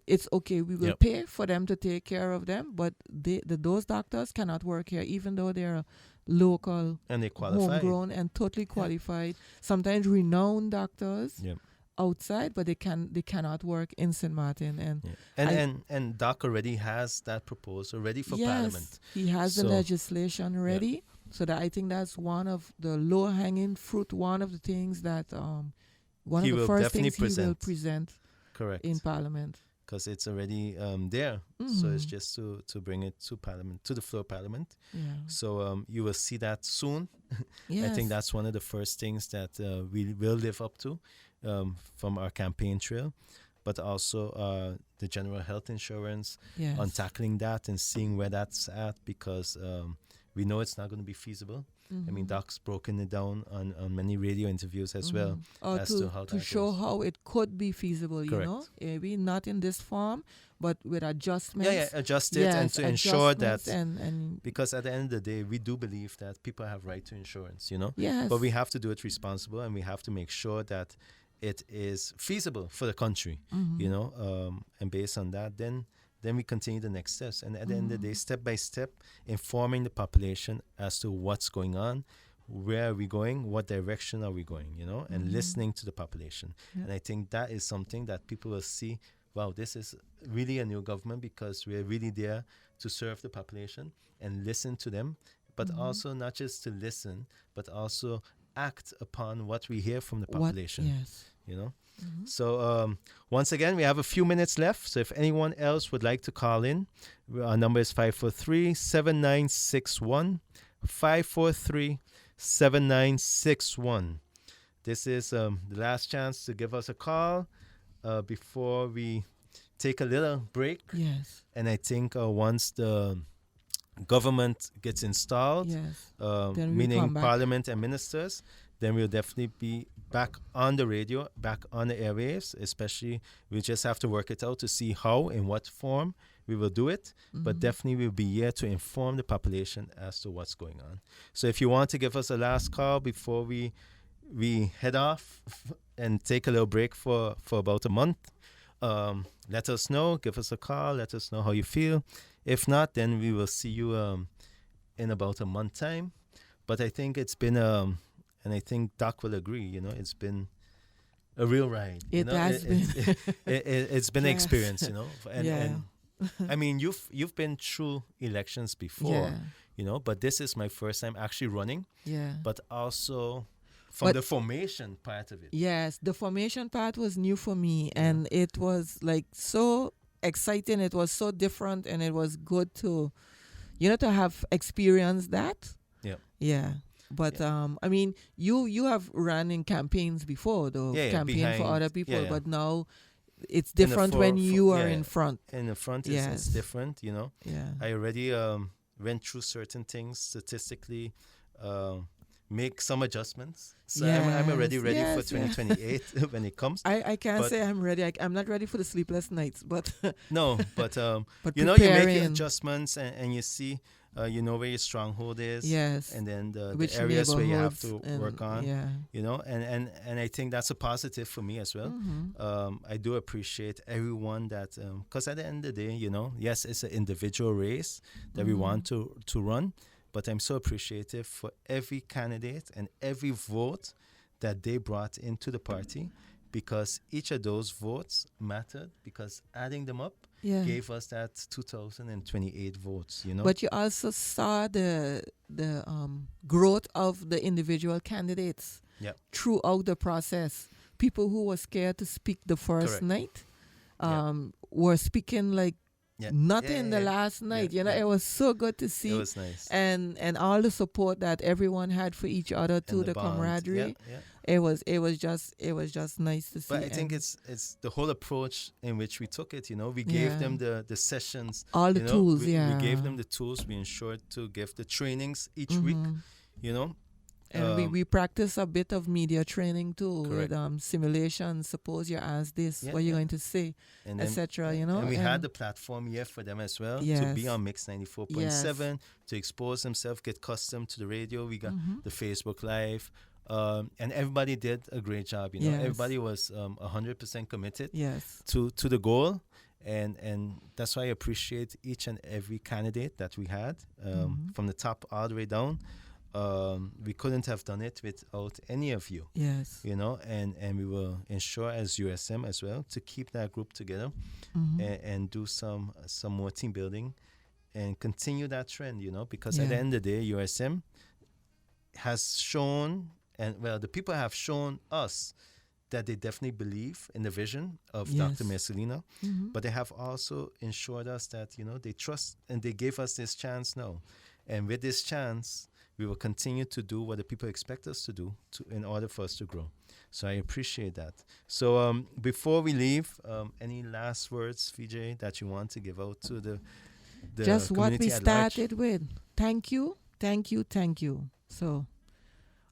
Speaker 4: it's okay. We will pay for them to take care of them, but those doctors cannot work here, even though they're local,
Speaker 3: and they qualify,
Speaker 4: homegrown, and totally qualified. Sometimes renowned doctors outside, but they cannot work in Sint Maarten.
Speaker 3: And Doc already has that proposal ready for Parliament.
Speaker 4: He has the legislation ready, so that I think that's one of the low-hanging fruit. One of the things that one of the first things he will present.
Speaker 3: Correct.
Speaker 4: In Parliament.
Speaker 3: Because it's already there. So it's just to bring it to Parliament, to the floor of Parliament.
Speaker 4: Yeah.
Speaker 3: So you will see that soon.
Speaker 4: Yes.
Speaker 3: I think that's one of the first things that we will live up to from our campaign trail. But also the general health insurance, on tackling that and seeing where that's at, because we know it's not going to be feasible. I mean, Doc's broken it down on many radio interviews as well as to how
Speaker 4: to show
Speaker 3: goes.
Speaker 4: How it could be feasible.
Speaker 3: Correct.
Speaker 4: Maybe not in this form, but with adjustments.
Speaker 3: Adjust it and to ensure that. And because at the end of the day, we do believe that people have right to insurance.
Speaker 4: Yes.
Speaker 3: But we have to do it responsible, and we have to make sure that it is feasible for the country. And based on that, then we continue the next steps. And at the end of the day, step by step, informing the population as to what's going on, where are we going, what direction are we going, and listening to the population. Yeah. And I think that is something that people will see, wow, this is really a new government, because we're really there to serve the population and listen to them, but also not just to listen, but also act upon what we hear from the population. So once again, we have a few minutes left. So if anyone else would like to call in, our number is 543-7961, 543-7961. This is the last chance to give us a call before we take a little break.
Speaker 4: Yes.
Speaker 3: And I think once the government gets installed,
Speaker 4: then
Speaker 3: meaning Parliament and ministers, then we'll definitely be back on the radio, back on the airwaves. Especially, we just have to work it out to see how, in what form we will do it. But definitely we'll be here to inform the population as to what's going on. So if you want to give us a last call before we head off and take a little break for about a month, let us know. Give us a call. Let us know how you feel. If not, then we will see you in about a month time. But I think it's been, and I think Doc will agree, it's been a real ride.
Speaker 4: It has been.
Speaker 3: It's been an
Speaker 4: Yes.
Speaker 3: experience, And,
Speaker 4: Yeah.
Speaker 3: and I mean, you've been through elections before, but this is my first time actually running.
Speaker 4: Yeah.
Speaker 3: But also from the formation part of it.
Speaker 4: Yes, the formation part was new for me, and it was like so exciting. It was so different, and it was good to, to have experienced that.
Speaker 3: Yeah.
Speaker 4: Yeah. But I mean, you have run in campaigns before, though, campaign for other people. But now it's different when you are in front.
Speaker 3: In the front,
Speaker 4: Yes.
Speaker 3: it's different.
Speaker 4: Yeah.
Speaker 3: I already went through certain things statistically. Make some adjustments. So I'm already ready for 2028 when it comes.
Speaker 4: I can't say I'm ready. I'm not ready for the sleepless nights, but
Speaker 3: no, but
Speaker 4: but
Speaker 3: you make your
Speaker 4: preparing.
Speaker 3: adjustments and you see, where your stronghold is.
Speaker 4: Yes.
Speaker 3: And then the
Speaker 4: Which
Speaker 3: areas where you have to
Speaker 4: neighborhoods
Speaker 3: work on.
Speaker 4: Yeah.
Speaker 3: And I think that's a positive for me as well. I do appreciate everyone that, because at the end of the day, yes, it's an individual race that we want to run. But I'm so appreciative for every candidate and every vote that they brought into the party, because each of those votes mattered, because adding them up gave us that 2028 votes,
Speaker 4: But you also saw the growth of the individual candidates throughout the process. People who were scared to speak the first night were speaking like nothing the last night. It was so good to see.
Speaker 3: It was nice.
Speaker 4: And all the support that everyone had for each other too, the camaraderie. It was just nice to see.
Speaker 3: But I think it's the whole approach in which we took it. We gave them the sessions,
Speaker 4: all the tools.
Speaker 3: We gave them the tools. We ensured to give the trainings each week.
Speaker 4: And we practice a bit of media training too,
Speaker 3: Correct.
Speaker 4: with simulation. Suppose you ask this, what you're going to say, etc.
Speaker 3: And we had the platform here for them as well to be on Mix 94.7, to expose themselves, get accustomed to the radio. We got the Facebook Live, and everybody did a great job. Everybody was 100% committed to the goal. And that's why I appreciate each and every candidate that we had, from the top all the way down. We couldn't have done it without any of you.
Speaker 4: Yes.
Speaker 3: And we will ensure as USM as well to keep that group together and do some more team building and continue that trend, because at the end of the day, USM has shown, the people have shown us that they definitely believe in the vision of Dr. Mercelina, but they have also ensured us that, they trust, and they gave us this chance now. And with this chance, we will continue to do what the people expect us to do in order for us to grow. So I appreciate that. So before we leave, any last words, VJ, that you want to give out to the
Speaker 4: just what we
Speaker 3: community at large?
Speaker 4: started with. Thank you, thank you, thank you. So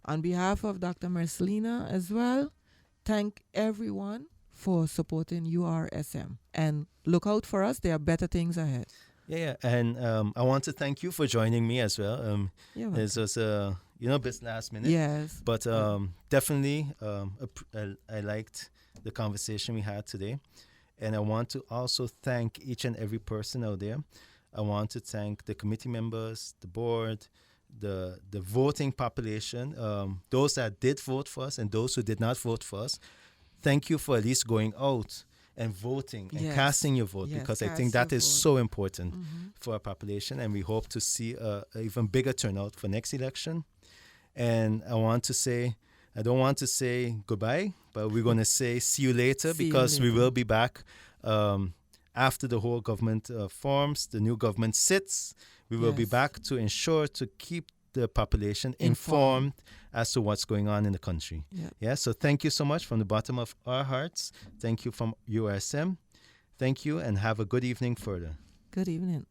Speaker 4: on behalf of Dr. Mercelina as well, thank everyone for supporting URSM. And look out for us. There are better things ahead.
Speaker 3: Yeah, and I want to thank you for joining me as well. This was a bit last minute.
Speaker 4: Yes.
Speaker 3: But definitely, I liked the conversation we had today, and I want to also thank each and every person out there. I want to thank the committee members, the board, the voting population, those that did vote for us and those who did not vote for us. Thank you for at least going out and voting and casting your vote, because I think that is so important for our population, and we hope to see an even bigger turnout for next election. And I don't want to say goodbye, but we're going to say see you later, because we will be back after the whole government forms, the new government sits. We will be back to ensure to keep the population informed as to what's going on in the country. So thank you so much from the bottom of our hearts. Thank you from URSM. Thank you, and have a good evening further.
Speaker 4: Good evening.